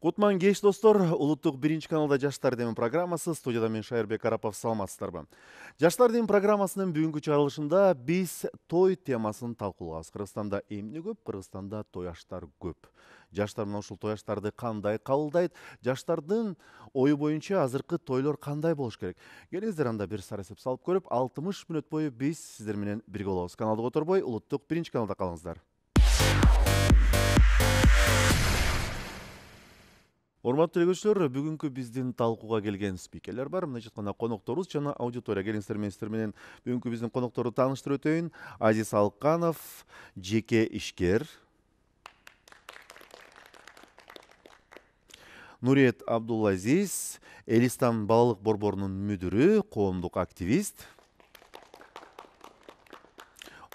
Кутман кеш достор, улуттук биринчи каналда Жаштар дем программасы, студияда мен Шайырбек Арапов, саламатсыздарбы. Жаштар дем программасынын бүгүнкү чыгарылышында биз той темасын талкуулайбыз. Кыргызстанда эмне көп, Кыргызстанда тояштар көп. Жаштар мына ушул тояштарды кандай кабылдайт, жаштардын ою боюнча азыркы тойлор кандай болуш керек? Келиңиздер анда бир сарасеп салып көрүп, 60 мүнөт бою биз сиздер менен бирге болобуз. Каналды которбой, улуттук биринчи каналда калыңыздар. Урматтуу көрүүчүлөр, бүгүнкү биздин талкууга келген спикерлер бар. Мына жатканда конокторубуз жана аудитория. Келиңиздер мен сиздер менен бүгүнкү биздин конокторду тааныштырып өтөйүн. Азиз Алыкканов, жеке ишкер. Нурет Абдулазиз, Элистан балалык борборунун мүдүрү, коомдук активист.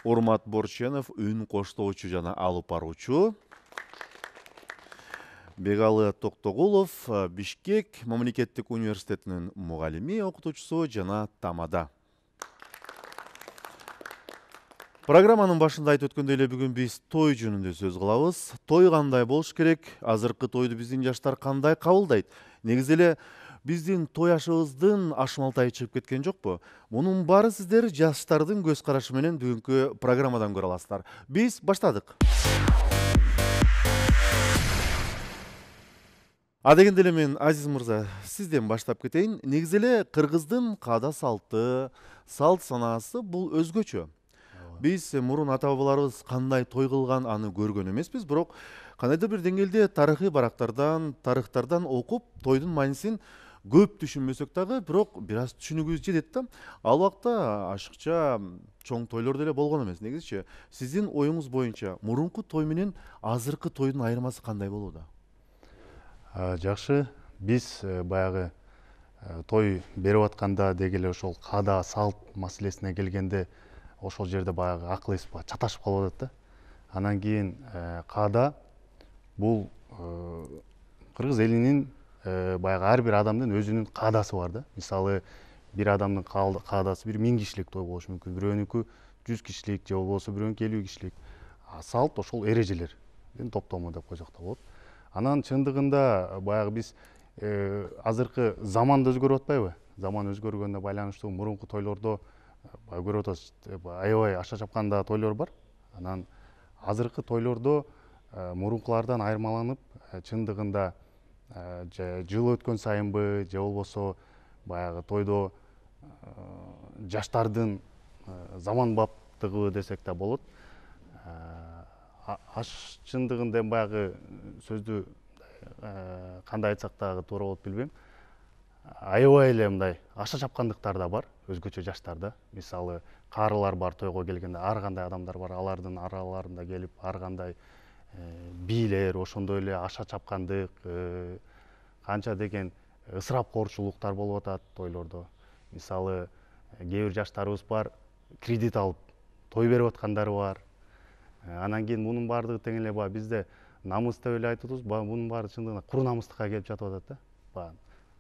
Урмат Борченов, үн коштоочу жана алып баруучу. Бегалы Токтогулов, Бишкек мамлекеттик университетинин мугалими, окутуучусу жана тамада. Программанын башында айтып өткөндөй эле бүгүн биз той жөнүндө сөз кылабыз. Той кандай болуш керек? Азыркы тойду биздин жаштар кандай кабылдайт? Негизи эле биздин той ашыбыздын ашмалтайы чыгып кеткен жокпу? Мунун баары сиздер жаштардын көз карашы менен бүгүнкү программадан көрө аласыздар. Биз баштадык. Дегенде эле мен Азиз мырза, сизден баштап кетейин. Негизи эле кыргыздын каада салты, салт санаасы бул өзгөчө. Биз мурун ата бабаларыбыз кандай той кылган аны көргөн эмеспиз, бирок кандайдыр бир деңгээлде тарыхый тарыхтардан окуп, тойдун маанисин көп түшүнбөсөк дагы, бирок бир аз түшүнүгүбүз жетет да. Ал убакта ашыкча чоң тойлор деле болгон эмес. Негизичи, сиздин оюңуз боюнча мурунку той менен азыркы тойдун айырмасы кандай болууда? Жакшы, биз баягы той берип атканда деги эле ошол каада салт маселесине келгенде ошол жерде баягы акыл эс чаташып калып атат да. Анан кийин каада бул кыргыз элинин баягы ар бир адамдын өзүнүн каадасы бар да. Мисалы, бир адамдын каадасы бир 1000 кишилик той болушу мүмкүн, бирөөнүкү 100 кишилик же болбосо бирөөнүкү 50 кишилик. Салт ошол эрежелердин топтому деп койсок да болот. Анан чындыгында баягы биз азыркы заман да өзгөрүп атпайбы? Заман өзгөргөнүнө байланыштуу мурунку тойлордо көрүп атабыз, аябай аша чапканда тойлор бар. Анан азыркы тойлордо мурункулардан айырмаланып, чындыгында жыл өткөн сайынбы же болбосо баягы тойдо жаштардын заманбаптыгыбы десек да болот. Чындыгында баягы сөздү кандай айтсак дагы туура болот билбейм. Аябай эле мындай аша чапкандыктар да бар, өзгөчө жаштарда. Мисалы, карылар бар тойго келгенде, ар кандай адамдар бар, алардын араларында келип, ар кандай бийлер, ошондой эле аша чапкандык, канча деген ысырапкорчулуктар болуп атат тойлордо. Мисалы, кээ бир жаштарыбыз бар, кредит алып той берип аткандары бар. Анан кийин мунун баардыгы тең эле бизде намыс деп эле айтып атабыз. Мунун баары чындыгында куру намыстыкка келип жатып атат да.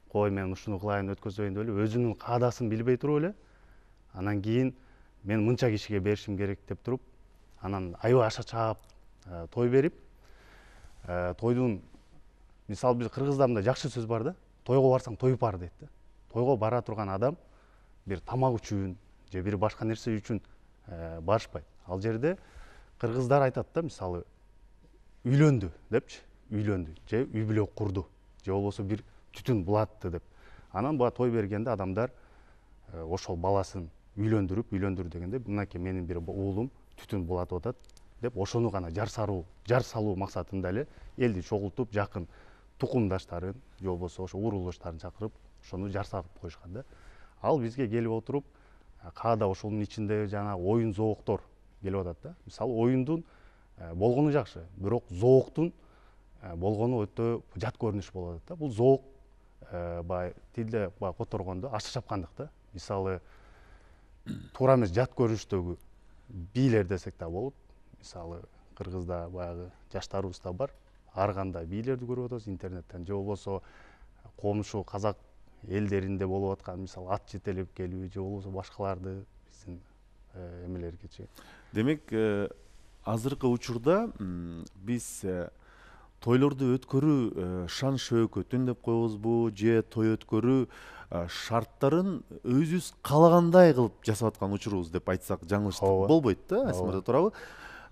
Кой мен ушуну кылайын, өткөзөйүн деп эле өзүнүн каадасын билбей туруп эле, анан кийин мен мынча кишиге беришим керек деп туруп, анан аябай аша чаап той берип, тойдун, мисалы, биз кыргызда мындай жакшы сөз бар да, тойго барсаң тоюп бар дейт да. Тойго бара турган адам бир тамак үчүн же бир башка нерсе үчүн барышпайт. Ал жерде кыргыздар айтат да, мисалы, үйлөндү депчи, үйлөндү же үй бүлө курду же болбосо бир түтүн булатты деп. Анан баа той бергенде адамдар ошол баласын үйлөндүрүп дегенде, мынакей менин бир уулум түтүн булатып атат деп, ошону гана жар салуу максатында эле элди чогултуп, жакын тукумдаштарын же болбосо ошо уруулдаштарын чакырып, ошону жар салып коюшкан да. Ал бизге келип отуруп, каада ошонун ичинде жана оюн зооктор келип атат да. Мисалы, оюндун болгону жакшы, бирок зооктун болгону өтө жат көрүнүш болуп атат да. Бул зоок тилде которгондо аша чапкандык да. Мисалы, туура эмес жат көрүнүштөгү бийлер десек да болот. Мисалы, кыргызда баягы жаштарыбызда бар, ар кандай бийлерди көрүп атабыз интернеттен, же болбосо комшу казак элдеринде болуп аткан, мисалы, ат жетелеп келүү же болбосо башкаларды биздин эмелергечи. Демек, азыркы учурда биз тойлорду өткөрүү шан шөөгөтүн деп коебузбу же той өткөрүү шарттарын өзүбүз каалагандай кылып жасап аткан учурубуз деп айтсак жаңылыштык болбойт да, Айсым мырза, туурабы?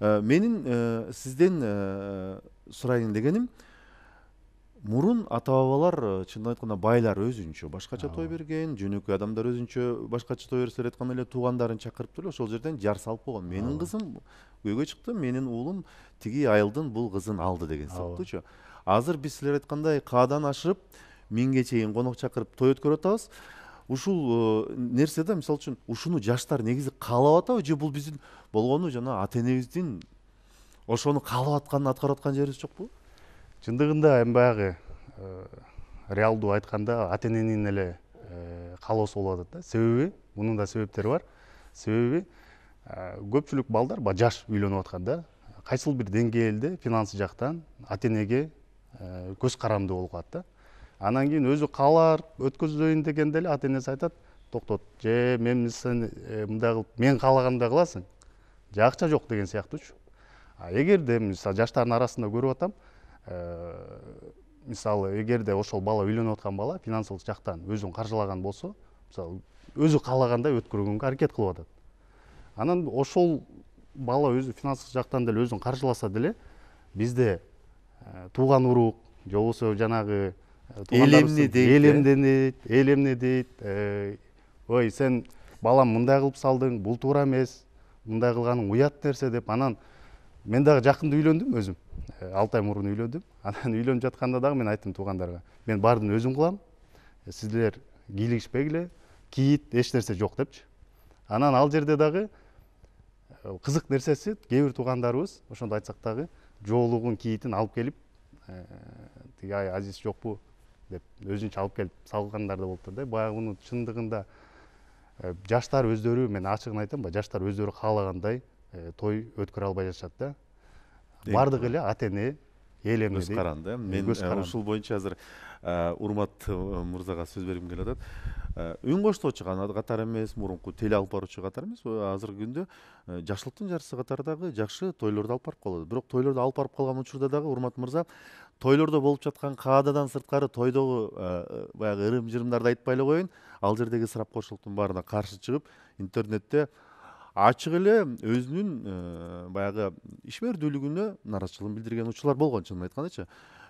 Менин сизден сурайын дегеним, мурун ата бабалар чындап айтканда байлар өзүнчө башкача той берген, жөнөкөй адамдар өзүнчө башкача той берсе айтканда эле туугандарын чакырып эле ошол жерден жар салып койгон. Менин кызым көйгөй чыкты, менин уулум тиги айылдын бул кызын алды деген сыяктуучу. Азыр биз силер айткандай каадан ашырып, 1000ге чейин конок чакырып той өткөрүп атабыз. Ушул нерседе мисалы үчүн ушуну жаштар негизи каалап атабы же бул биздин болгону жана ата энебиздин ошону каалап атканын аткарып аткан жерибиз жокпу? Чындыгында эми баягы реалдуу айтканда ата эненин эле каалоосу болуп атат да. Себеби мунун да себептери бар. Себеби көпчүлүк балдар жаш үйлөнүп аткан да. Кайсыл бир деңгээлде финансы жактан ата энеге көз карандуу болуп калат да. Анан кийин өзү каалар өткөзөйүн дегенде эле ата энеси айтат, токтот, же мен сени мындай кылып мен каалагандай кыласың, же акча жок деген сыяктуучу. Эгерде мисалы жаштардын арасында көрүп атам, мисалы эгерде ошол бала үйлөнүп аткан бала финансылык жактан өзүн каржылаган болсо, мисалы өзү каалагандай өткөргөнгө аракет кылып атат. Анан ошол бала өзү финансылык жактан деле өзүн каржыласа деле бизде тууган урук же болбосо жанагы элемне дейт, ой сен балам мындай кылып салдың, бул туура эмес, мындай кылганың уят нерсе деп. Анан мен дагы жакында үйлөндүм өзүм, 6 ай мурун үйлөндүм. Анан үйлөнүп жатканда дагы мен айттым туугандарга, мен баардын өзүм кылам, сиздер кийлигишпегиле, кийит, эч нерсе жок депчи. Анан ал жерде дагы кызык нерсеси, кээ бир туугандарыбыз ошондо айтсак дагы жоолугун кийитин алып келип, тиги Азиз жокпу деп өзүнчө алып келип салгандар да болуптур да. Баягы муну чындыгында жаштар өздөрү, мен ачыгын айтам, жаштар өздөрү каалагандай той өткөрө албай жатышат да. Бардыгы эле ата эне, эл эмне дейт. Көз каранды. Мен ушул боюнча азыр урматтуу мырзага сөз бергим келип атат. Үн коштоочу катары эмес, мурунку теле алып баруучу катары эмес, азыркы күндө жакшылыктын жарчысы катары дагы жакшы тойлорду алып барып калат. Бирок тойлорду алып барып калган учурда дагы, урматтуу мырза, тойлордо болуп жаткан каададан сырткары тойдогу баягы ырым-жырымдарды айтпай эле коеюн, ал жердеги ысырапкорчулуктун баарына каршы чыгып, интернетте ачык эле өзүнүн баягы ишмердүүлүгүнө нааразычылыгын билдирген учурлар болгон, чынын айткандачы.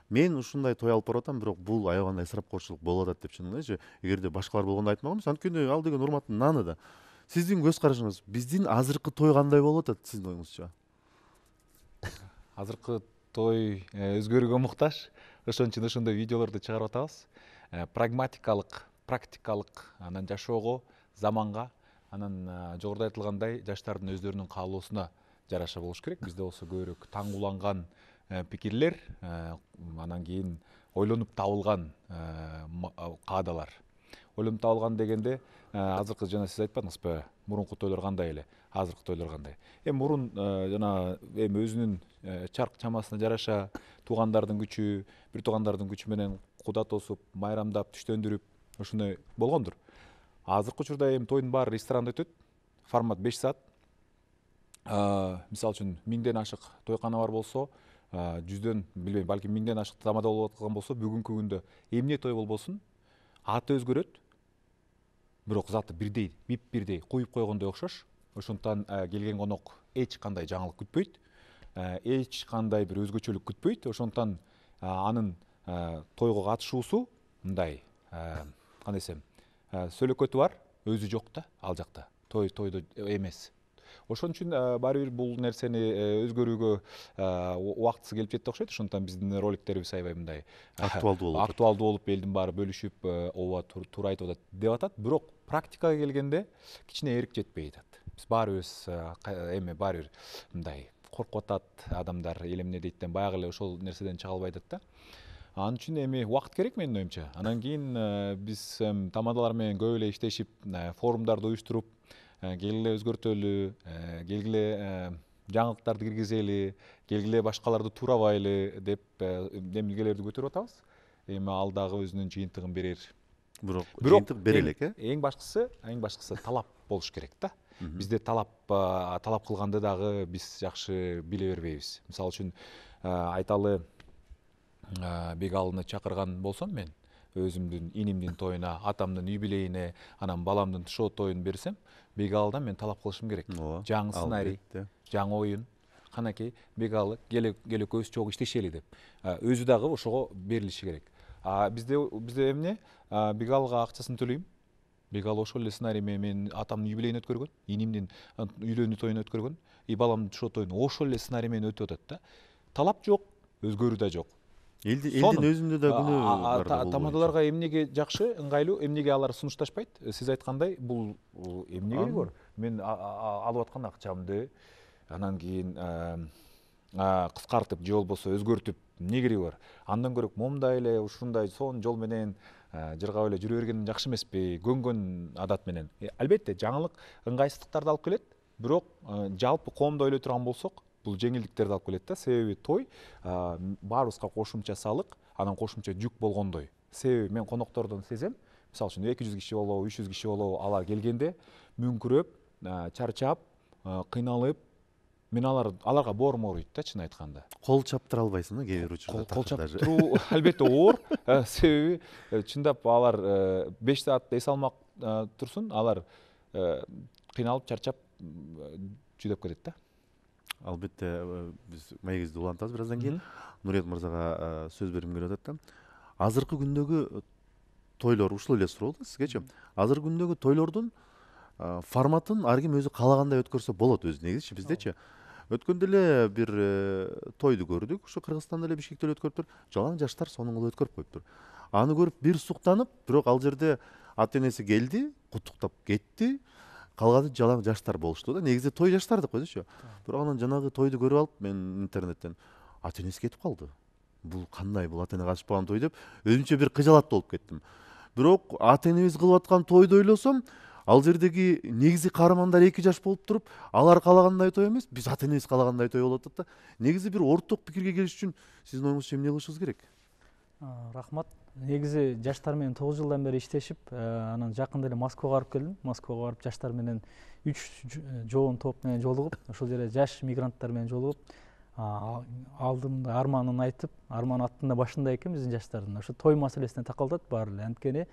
Мен ушундай той алып барып атам, бирок бул аябагандай ысырапкорчулук болуп атат деп чынындачы. Эгерде башкалар болгондо айтмак эмес, анткени ал деген урматтын наны да. Сиздин көз карашыңыз, биздин азыркы той кандай болуп атат сиздин оюңузча? Азыркы той өзгөрүүгө муктаж. Ошон үчүн ошондой видеолорду чыгарып атабыз. Прагматикалык, практикалык, анан жашоого, заманга, анан жогоруда айтылгандай жаштардын өздөрүнүн каалоосуна жараша болуш керек. Бизде болсо көбүрөөк таң уланган пикирлер, анан кийин ойлонуп табылган каадалар. Ойлонуп табылган дегенде азыркы жана сиз айтпадыңызбы, мурунку тойлор кандай эле, азыркы тойлор кандай. Мурун жана өзүнүн чарк чамасына жараша туугандардын күчү, бир туугандардын күчү менен куда тосуп, майрамдап, түштөндүрүп, ошондой болгондур. Азыркы учурда тойдун баары ресторанда өтөт, формат 5 саат. Мисалы үчүн 1000ден ашык тойкана бар болсо, 100дөн, билбейм, балким 1000ден ашык тамада болуп аткан болсо, бүгүнкү күндө эмне той болбосун, аты өзгөрөт, бирок заты бирдей, бирдей коюп койгондой окшош. Ошондуктан келген конок эч кандай жаңылык күтпөйт, эч кандай бир өзгөчөлүк күтпөйт. Ошондуктан анын тойго катышуусу мындай, кандай десем, сөөлөкөтү бар, өзү жок да ал жакта. Тойдо эмес. Ошон үчүн баары бир бул нерсени өзгөрүүгө убактысы келип жетти окшойт. Ошондуктан биздин роликтерибиз аябай мындай актуалдуу болуп, элдин баары бөлүшүп, ооба туура айтып атат деп атат. Бирок практикага келгенде кичине эрк жетпей атат. Биз баарыбыз баары бир мындай коркуп атат адамдар, эл эмне дейттен баягы эле ошол нерседен чыга албай атат да. Анын үчүн убакыт керек менин оюмча. Анан кийин биз тамадалар менен көп эле иштешип, форумдарды уюштуруп, келгиле өзгөртөлү, келгиле жаңылыктарды киргизели, келгиле башкаларды туурабайлы деп демилгелерди көтөрүп атабыз. Ал дагы өзүнүн жыйынтыгын берер. Бирок жыйынтык бере элек, эң башкысы талап болуш керек да. Бизде талап кылганды дагы биз жакшы биле бербейбиз. Мисалы үчүн айталы, Бегалыны чакырган болсом мен өзүмдүн инимдин тоюна, атамдын үй билейине, анан баламдын шоу тоюн берсем, Бегалыдан мен талап кылышым керек. Жаңы сценарий, жаңы оюн, канакей Бегалы келе экөөбүз чогуу иштешели деп. Өзү дагы ошого берилиши керек. Бизде эмне? Бегалыга акчасын төлөйм. Бегалы ошол эле сценарий менен атамдын юбилейин өткөргөн, инимдин үйлөнүү тоюн өткөргөн, баламдын шоу тоюн ошол эле сценарий менен өтүп атат да. Талап жок, өзгөрүү да жок. Элдин өзүндө да күнөө бар. Тамадаларга эмнеге жакшы, ыңгайлуу, эмнеге алар сунушташпайт? Сиз айткандай, бул эмне кереги бар? Мен алып аткан акчамды анан кийин кыскартып же болбосо өзгөртүп эмне кереги бар? Андан көрөк момундай эле ушундай сонун жол менен жыргап эле жүрө берген жакшы эмеспи? Көнгөн адат менен. Албетте, жаңылык ыңгайсыздыктарды алып келет, бирок жалпы коомдо ойлой турган болсок, бул жеңилдиктерди алып келет да. Себеби той баарыбызга кошумча салык, анан кошумча жүк болгондой. Себеби мен коноктордон сезем, мисалы үчүн 200 киши болобу, 300 киши болобу, алар келгенде мүңкүрөп, чарчап, кыйналып, мен аларга боорум ооруйт да, чын айтканда. Кол чаптыра албайсың да, кээ бир учурда. Кол чаптыруу албетте оор, себеби чындап алар 5 саат эс алмак турсун, алар кыйналып, чарчап жүдөп кетет да. Албетте, биз маегибизди улантабыз бираздан кийин. Нурет мырзага сөз бергим келип атат да. Азыркы күндөгү тойлор, ушул эле суроо да сизгечи. Азыркы күндөгү тойлордун форматын ар ким өзү каалагандай өткөрсө болот өзү негизичи. Биздечи өткөндө эле бир тойду көрдүк, ушу Кыргызстанда эле Бишкекте эле өткөрүптүр. Жалаң жаштар сонун кылып өткөрүп коюптур. Аны көрүп бир суктанып, бирок ал жерде ата энеси келди, куттуктап кетти. Калганы жалаң жаштар болушту да. Негизи той жаштардык өзүчү. Бирок анан жанагы тойду көрүп алып, мен интернеттен ата энеси кетип калды. Бул кандай, бул ата эне катышпаган той деп өзүмчө бир кыжалат болуп кеттим. Бирок ата энебиз кылып аткан тойду ойлосом, ал жердеги негизи каармандар 2 жаш болуп туруп, алар каалагандай той эмес, биз ата энебиз каалагандай той болуп атат да. Негизи бир орток пикирге келиш үчүн сиздин оюңузча эмне кылышыбыз керек? Рахмат. Негизи жаштар менен 9 жылдан бери иштешип, анан жакында эле Москвага барып келдим. Москвага барып жаштар менен 3 жоон топ менен жолугуп, ошол жерде жаш мигранттар менен жолугуп, алдымда арманын айтып, арман аттын башында экен биздин жаштардын. Ошо той маселесине такалдат баары эле. Анткени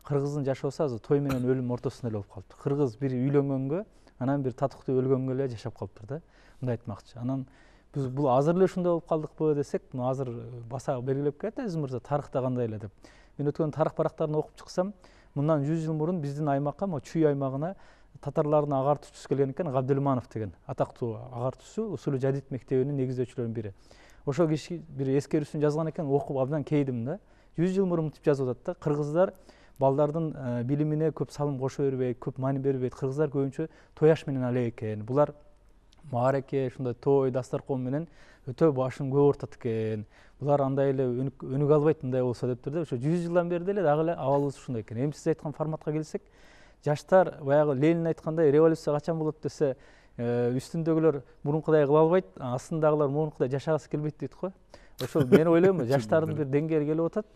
кыргыздын жашоосу азыр той менен өлүм ортосунда эле болуп калыптыр. Кыргыз бир үйлөнгөнгө, анан бир татыктуу өлгөнгө эле жашап калыптыр да. Мындай айтмакчы. Анан биз бул азыр эле ушундай болуп калдыкпы десек, азыр баса белгилеп кетти Азиз мырза, тарыхта кандай эле деп. Мен өткөн тарых барактарын окуп чыксам, мындан 100 жыл мурун биздин аймакка, Чүй аймагына татарлардын агартуучусу келген экен, Габдулманов деген атактуу агартуучусу, Усулу Жадид мектебинин негиздөөчүлөрүнүн бири. Ошол киши бир эскерүүсүн жазган экен, окуп абдан кейдим да. 100 жыл мурун мынтип жазып атат да, кыргыздар балдардын билимине көп салым кошо бербейт, көп маани бербейт. Кыргыздар көбүнчө тояш менен алек экен. Булар маареке, ушундай той, дастаркон менен өтө башын көп ортот экен. Булар андай эле өнүк албайт мындай болсо дептир да. Ошо 100 жылдан бери деле дагы эле абалыбыз ушундай экен. Эми сиз айткан форматка келсек, жаштар баягы Ленин айткандай революция качан болот десе, үстүндөгүлөр мурункудай кыла албайт, астындагылар мурункудай жашагысы келбейт дейт го. Ошол мен ойлойм, жаштардын бир деңгээли келип атат.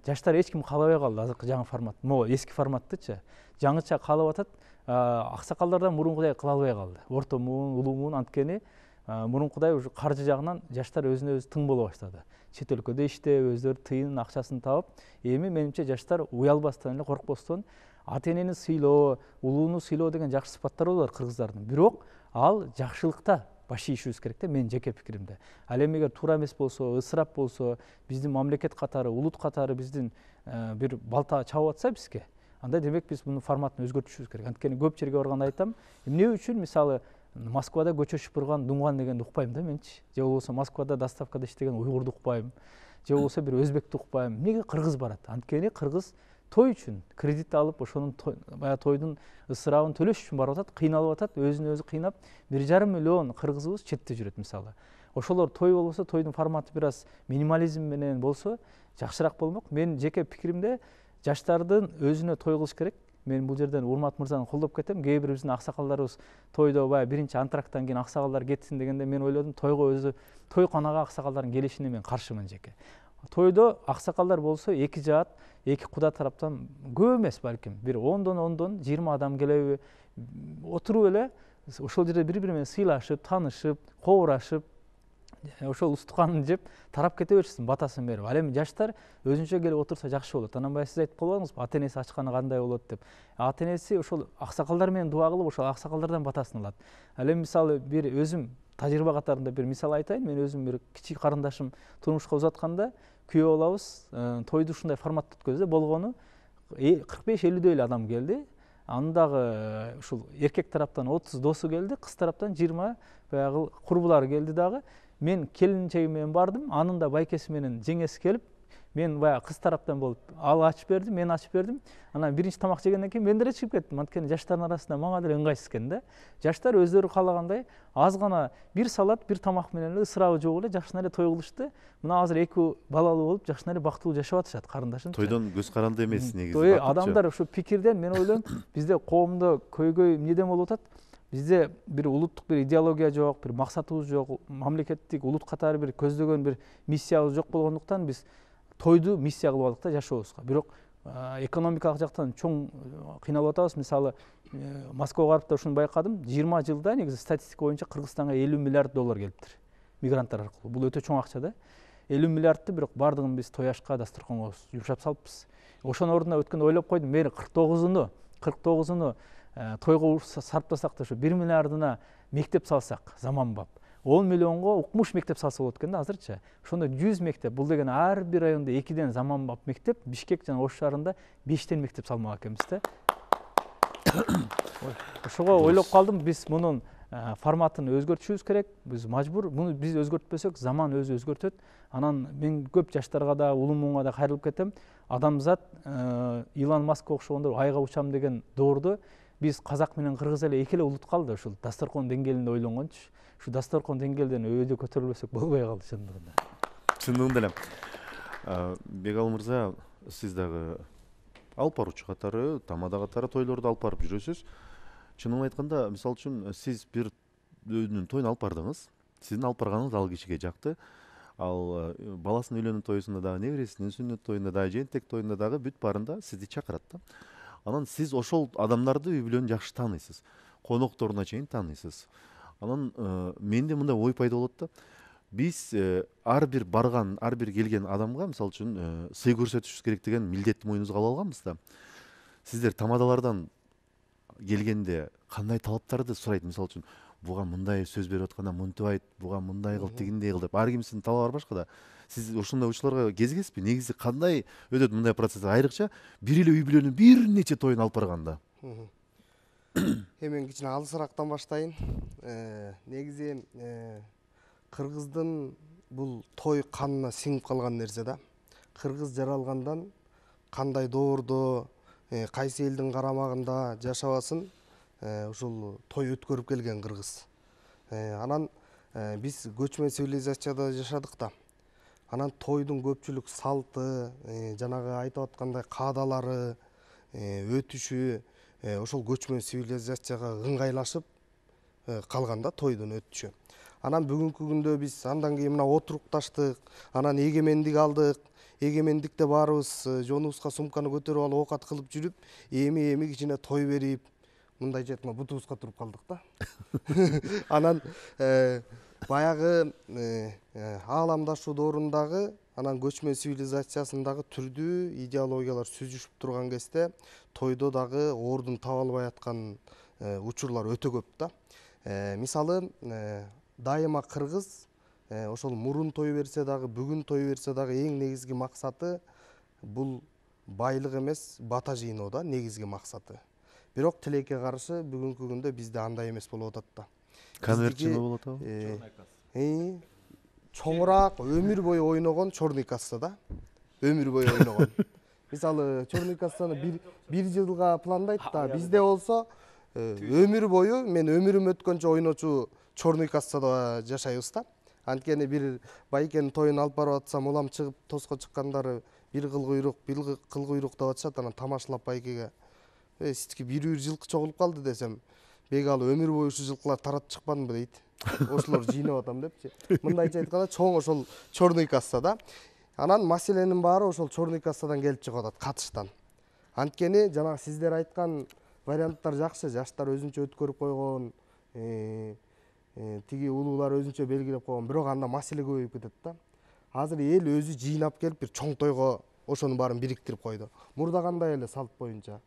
Жаштар эч ким каалабай калды азыркы жаңы формат. Могу эски форматтычы. Жаңыча каалап атат. Аксакалдардан мурункудай кыла албай калды. Орто муун, улуу муун, анткени мурункудай ушу каржы жагынан жаштар өзүнө өзү тың боло баштады. Чет өлкөдө иштеп, өздөрү тыйын акчасын таап, эми менимче жаштар уялбастан эле, коркпостон ата энени сыйлоо, улууну сыйлоо деген жакшы сыпаттары бар кыргыздардын. Бирок ал жакшылыкта баш ийишибиз керек да, менин жеке пикиримде. Ал эми эгер туура эмес болсо, ысырап болсо, биздин мамлекет катары, улут катары биздин бир балта чабып атса бизге, анда демек биз мунун форматын өзгөртүшүбүз керек. Анткени көп жерге барганда айтам, эмне үчүн мисалы Москвада көчө шыпырган Дунган дегенди укпайм да менчи. Же болбосо Москвада доставкада иштеген уйгурду укпайм. Же болбосо бир өзбекти укпайм. Эмнеге кыргыз барат? Анткени кыргыз той үчүн кредит алып, ошонун баягы тойдун ысырабын төлөш үчүн барып атат, кыйналып атат, өзүн өзү кыйнап, 1,5 миллион кыргызыбыз четте жүрөт мисалы. Ошолор той болбосо, тойдун форматы бир аз минимализм менен болсо, жакшыраак болмок. Мен жеке пикиримде жаштардын өзүнө той кылыш керек. Мен бул жерден Урмат мырзаны колдоп кетем. Кээ бир биздин аксакалдарыбыз тойдо баягы биринчи антрактан кийин аксакалдар кетсин дегенде мен ойлодум, тойго өзү тойканага аксакалдардын келишине мен каршымын жеке. Тойдо аксакалдар болсо 2 жаат, 2 куда тараптан көп эмес балким, бир 10дон 20 адам келеби, отуруп эле ошол жерде бири-бири менен сыйлашып, таанышып, кобурашып, ошол устуканын жеп тарап кете беришсин батасын берип. Ал эми жаштар өзүнчө келип отурса жакшы болот. Анан баягы сиз айтып калбадыңызбы, ата энеси ачканы кандай болот деп. Ата энеси ошол аксакалдар менен дуа кылып, ошол аксакалдардан батасын алат. Ал эми мисалы бир өзүм тажрыйба катарында бир мисал айтайын. Мен өзүм бир кичик карындашым турмушка узатканда күйөө балабыз тойду ушундай форматта өткөздү. Болгону 45-50 эле адам келди. Андагы ушул эркек тараптан 30 досу келди, кыз тараптан 20 баягы курбулары келди дагы. Мен келинчегим менен бардым, анын да байкеси менен жеңеси келип, мен баягы кыз тараптан болуп ал ачып берди, мен ачып бердим. Анан биринчи тамак жегенден кийин мен деле чыгып кеттим. Анткени жаштардын арасында мага деле ыңгайсыз экен да. Жаштар өздөрү каалагандай аз гана бир салат, бир тамак менен эле ысырабы жок эле жакшына эле той кылышты. Мына азыр 2 балалуу болуп жакшына эле бактылуу жашап атышат карындашым. Тойдон көз каранды эмес негизи. Адамдар ушу пикирден мен ойлойм, бизде коомдо көйгөй эмнеден болуп атат? Бизде бир улуттук бир идеология жок, бир максатыбыз жок, мамлекеттик улут катары бир көздөгөн бир миссиябыз жок болгондуктан биз тойду миссия кылып алдык да жашообузга. Бирок экономикалык жактан чоң кыйналып атабыз. Мисалы Москвага барып да ушуну байкадым. 20 жылда негизи статистика боюнча Кыргызстанга 50 миллиард доллар келиптир мигранттар аркылуу. Бул өтө чоң акча да. 50 миллиардты бирок бардыгын биз той ашка, дасторконго жумшап салыппыз. Ошонун ордуна өткөндө ойлоп койдум, мени 49-уну тойго сарптасак да ушу 1 миллиардына мектеп салсак, заманбап. 10 миллионго укмуш мектеп салса болот экен да азырчы. Ошондо 100 мектеп. Бул деген ар бир райондо 2ден заманбап мектеп, Бишкек жана Ош шаарында 5тен мектеп салмак экенбиз да. Ошого ойлоп калдым, биз мунун форматын өзгөртүшүбүз керек. Биз мажбур. Муну биз өзгөртпөсөк, заман өзү өзгөртөт. Анан мен көп жаштарга да, улумуңа да кайрылып кетем. Адамзат Илон Маскка окшогондор айга учам деген доорду биз казак менен кыргыз эле эки эле улут калды. Ушул дасторкон деңгээлинде ойлонгончу. Ушу дасторкон деңгээлден өйдө көтөрүлбөсөк болбой калды чындыгында. Чындыгында эле. Бегал мырза, сиз дагы алып баруучу катары, тамада катары тойлорду алып барып жүрөсүз. Чынын айтканда, мисалы үчүн сиз бир өйдүн тоюн алып бардыңыз. Сиздин алып барганыңыз ал кишиге жакты. Ал баласынын үйлөнүү тоюсунда дагы, небересинин сүннөт тоюнда дагы, жентек тоюнда дагы бүт баарында сизди чакырат да. Анан сиз ошол адамдарды үй бүлөнү жакшы тааныйсыз. Конокторуна чейин тааныйсыз. Анан менде мындай ой пайда болот да. Биз ар бир барган, ар бир келген адамга мисалы үчүн сый көрсөтүшүбүз керек деген милдетти мойнубузга алып алганбыз да. Сиздер тамадалардан келгенде кандай талаптарды сурайт? Мисалы үчүн буга мындай сөз берип атканда мынтип айт, буга мындай кыл, тигиндей кыл деп. Ар кимдин талабы башка да. Сиз ошондой учурларга кезигесизби? Негизи кандай өтөт мындай процесс? Айрыкча бир эле үй бүлөнүн бир нече тоюн алып барганда. Мен кичине алысырактан баштайын. Негизи кыргыздын бул той канына сиңип калган нерсе да. Кыргыз жаралгандан кандай доордо, кайсы элдин карамагында жашабасын, ушул той өткөрүп келген кыргыз. Анан биз көчмө цивилизацияда жашадык да. Анан тойдун көпчүлүк салты, жанагы айтып аткандай каадалары, өтүшү ошол көчмө цивилизацияга ыңгайлашып калган да тойдун өтүшү. Анан бүгүнкү күндө биз андан кийин мына отурукташтык, анан эгемендик алдык. Эгемендикте баарыбыз жонубузга сумканы көтөрүп алып оокат кылып жүрүп, эми кичине той берип, мындайча айтканда бутубузга туруп калдык да. Анан баягы ааламдашуу доорундагы анан көчмө цивилизациясындагы түрдүү идеологиялар сүзүшүп турган кезде тойдо дагы ордун таба албай аткан учурлар өтө көп да. Мисалы дайыма кыргыз ошол мурун той берсе дагы, бүгүн той берсе дагы эң негизги максаты бул байлык эмес, бата жыйноо да негизги максаты. Бирок тилекке каршы бүгүнкү күндө бизде андай эмес болуп атат да. Конверт жыйноо болуп атабы? Чоңураак өмүр бою ойногон чорный касса да. Өмүр бою ойногон. Мисалы чорный кассаны бир жылга пландайт да. Бизде болсо өмүр бою мен өмүрүм өткөнчө ойночу чорный кассада жашайбыз да. Анткени бир байкенин тоюн алып барып атсам, улам чыгып тоско чыккандары бир кыл куйрук деп атышат. Анан тамашалап байкеге сизге бир жылкы чогулуп калды десем, бегалы өмүр бою ушу жылкылар таратып чыкпадымбы дейт. Ошолор жыйнап атам депчи. Мындайча айтканда чоң ошол чорный касса да. Анан маселенин баары ошол чорный кассадан келип чыгып атат, катыштан. Анткени жанагы сиздер айткан варианттар жакшы, жаштар өзүнчө өткөрүп койгон, тиги улуулар өзүнчө белгилеп койгон, бирок анда маселе көбөйүп кетет да. Азыр эл өзү жыйнап келип бир чоң тойго ошонун баарын бириктирип койду. Мурда кандай эле салт боюнча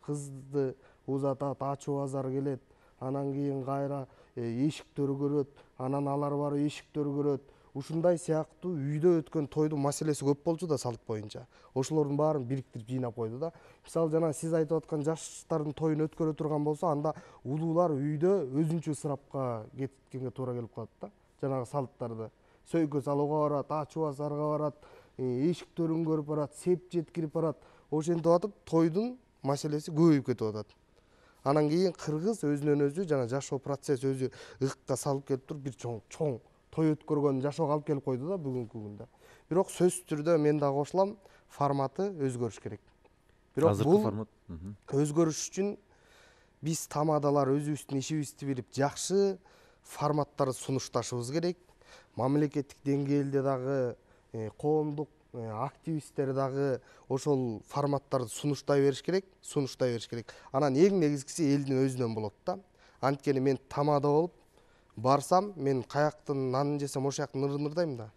кызды узатат, ачуу базар келет, анан кийин кайра эшиктөр көрөт, анан алар барып эшиктөр көрөт. Ушундай сыяктуу үйдө өткөн тойдун маселеси көп болчу да салт боюнча. Ошолордун баарын бириктирип жыйнап койду да. Мисалы жана сиз айтып аткан жаштардын тоюн өткөрө турган болсо, анда улуулар үйдө өзүнчө ысырапка кеткенге туура келип калат да. Жанагы салттарды сөйкө салууга барат, ачуу базарга барат, эшиктерин көрүп барат, сеп жеткирип барат. Ошентип атып тойдун маселеси көбөйүп кетип атат. Анан кийин кыргыз өзүнөн өзү жана жашоо процесс өзү ыкка салып келип туруп бир чоң той өткөргөн жашоого алып келип койду да бүгүнкү күндө. Бирок сөзсүз түрдө мен да кошулам, форматы өзгөрүш керек. Бирок азыркы формат өзгөрүш үчүн биз тамадалар өзүбүздүн ишибизди билип жакшы форматтарды сунушташыбыз керек. Мамлекеттик деңгээлде дагы коомдук активисттер дагы ошол форматтарды сунуштай бериш керек. Анан эң негизгиси элдин өзүнөн болот да. Анткени мен тамада болуп барсам, мен каяктын нанын жесем ошол жактан ырдайм да.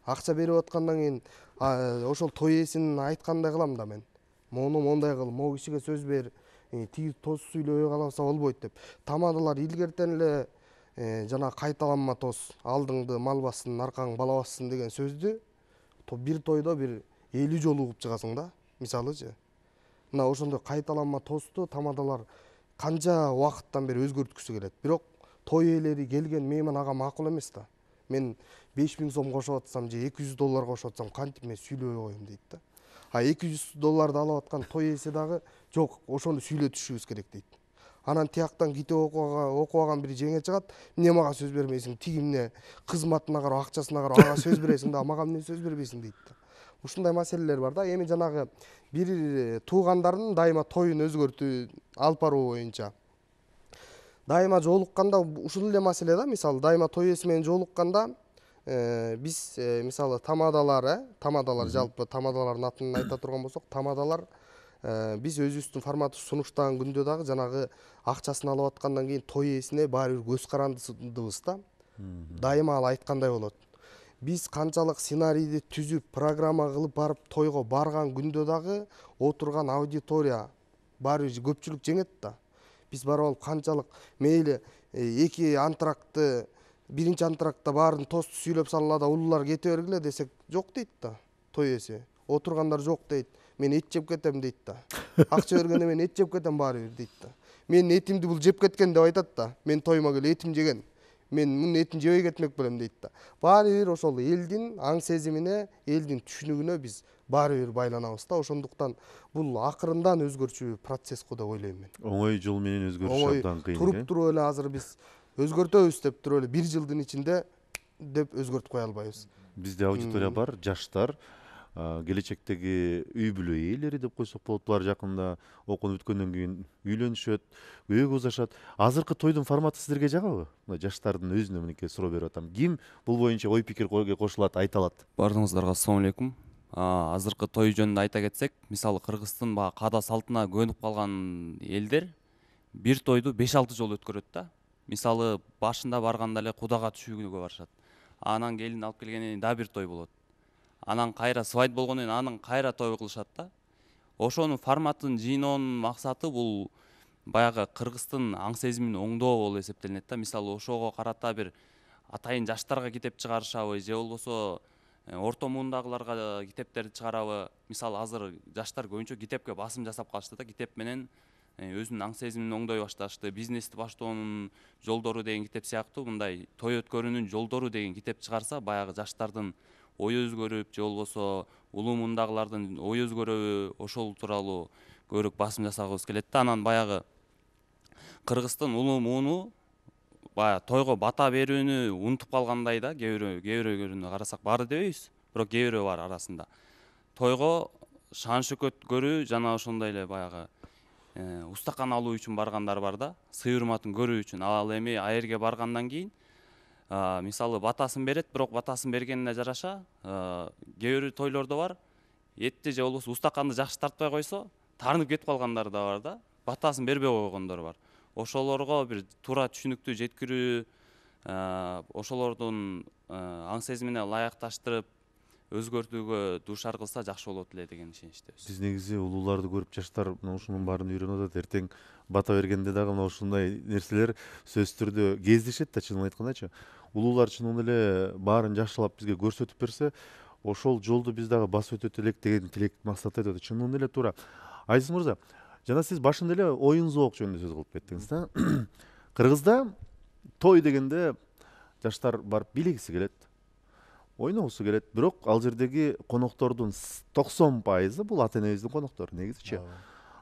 Акча берип аткандан кийин ошол той ээсинин айткандай кылам да мен. Мону мондай кыл, могу кишиге сөз бер, тиги тоз сүйлөбөй калбаса болбойт деп. Тамадалар илгертен эле жана кайталанма тоз, алдыңды мал бассын, аркаң бала бассын деген сөздү бир тойдо бир 50 жолу угуп чыгасың да, мисалычы. Мына ошондой кайталанма тозду тамадалар канча убакыттан бери өзгөрткүсү келет. Бирок той ээлери келген мейман ага макул эмес да. Мен 5000 сом кошуп атсам же $200 кошуп атсам кантип мен сүйлөбөй коеюн дейт да. А $200 алып аткан той ээси дагы жок, ошону сүйлөтүшүбүз керек дейт. Анан тияктан китеп окуп алган бир жеңе чыгат, эмне мага сөз бермейсиң, тиги эмне кызматына карап, акчасына карап ага сөз бересиң да, мага эмне сөз бербейсиң дейт да. Ушундай маселелер бар да. Эми жанагы бир туугандардын дайыма тоюн өзгөртүү алып баруу боюнча дайыма жолукканда ушул эле маселе да. Мисалы дайыма той ээси менен жолукканда биз мисалы тамадалар жалпы тамадалардын атын айта турган болсок, тамадалар биз өзүбүздүн форматты сунуштаган күндө дагы жанагы акчасын алып аткандан кийин той ээсине баары бир көз карандыбыз да. Дайыма ал айткандай болот. Биз канчалык сценарийди түзүп, программа кылып барып тойго барган күндө дагы отурган аудитория баары бир көпчүлүк жеңет да. Биз барып алып канчалык мейли эки антракты, биринчи антрактта баарын тосту сүйлөп салла да улуулар кете бергиле десек, жок дейт да той ээси. Отургандар жок дейт. Мен эт жеп кетем дейт да. Акча бергенде мен эт жеп кетем баары бир дейт да. Менин этимди бул жеп кеткен деп айтат да. Мен тойма келип этим жеген. Мен мунун этин жебей кетмек белем дейт да. Баары бир ошол элдин аң сезимине, элдин түшүнүгүнө биз баары бир байланабыз да. Ошондуктан бул акырындан өзгөрчү процесс го деп ойлойм мен. оңой жол менен өзгөрүш абдан кыйын. Туруп туруп эле азыр биз өзгөртөбүз деп туруп эле 1 жылдын ичинде деп өзгөртүп кое албайбыз. Бизде аудитория бар, жаштар, келечектеги үй бүлө ээлери деп койсок болот. Булар жакында окууну бүткөндөн кийин үйлөнүшөт, күйөөгө узашат. Азыркы тойдун форматы сиздерге жагабы? Мына жаштардын өзүнө мынакей суроо берип атам. Ким бул боюнча ой пикирге кошулат, айта алат? Бардыгыңыздарга ассалому алейкум. Азыркы той жөнүндө айта кетсек, мисалы Кыргыздын баягы каада салтына көнүп калган элдер бир тойду 5-6 жолу өткөрөт да. Мисалы башында барганда эле кудага түшүүгө барышат. Анан келин алып келгенден кийин да бир той болот. Анан кайра свадьба болгондон кийин анан кайра той кылышат да. Ошонун форматын жыйноонун максаты бул баягы Кыргыздын аң сезимин оңдоо болуп эсептелинет да. Мисалы ошого карата бир атайын жаштарга китеп чыгарышабы же болбосо орто муундагыларга китептерди чыгарабы. Мисалы азыр жаштар көбүнчө китепке басым жасап калышты да. Китеп менен өзүнүн аң сезимин оңдой башташты. Бизнести баштоонун жолдору деген китеп сыяктуу мындай той өткөрүүнүн жолдору деген китеп чыгарса, баягы жаштардын ой өзгөрүп же болбосо улуу мундагылардын ой өзгөрөбү, ошол тууралуу көбүрөөк басым жасагыбыз келет да. Анан баягы Кыргыздын улуу мууну баягы тойго бата берүүнү унутуп калгандай да. Кээ бирөөлөрүнө карасак баары дебейбиз, бирок кээ бирөө бар арасында. Тойго шан шөкөт көрүү жана ошондой эле баягы устакан алуу үчүн баргандар бар да, сый урматын көрүү үчүн. Ал эми аерге баргандан кийин мисалы батасын берет, бирок батасын бергенине жараша кээ бир тойлордо бар, этти же болбосо устаканды жакшы тартпай койсо, таарынып кетип калгандар да бар да, батасын бербей койгондор бар. Ошолорго бир туура түшүнүктүү жеткирүү ошолордун аң сезимине ылайыкташтырып өзгөртүүгө дуушар кылса жакшы болот эле деген ишеничтебиз. Биз негизи улууларды көрүп жаштар мына ушунун баарын үйрөнүп атат. Эртең бата бергенде дагы мына ушундай нерселер сөзсүз түрдө кездешет да, чынын айткандачы. Улуулар чынын эле баарын жакшылап бизге көрсөтүп берсе, ошол жолду биз дагы басып өтөт элек деген тилек максат айтып атат. Чынын эле туура. Азиз мырза, жана сиз башында эле оюн зоок жөнүндө сөз кылып кеттиңиз да. Кыргызда той дегенде жаштар барып бийлегиси келет, ойногусу келет, бирок ал жердеги коноктордун 90% бул ата энебиздин коноктору негизичи.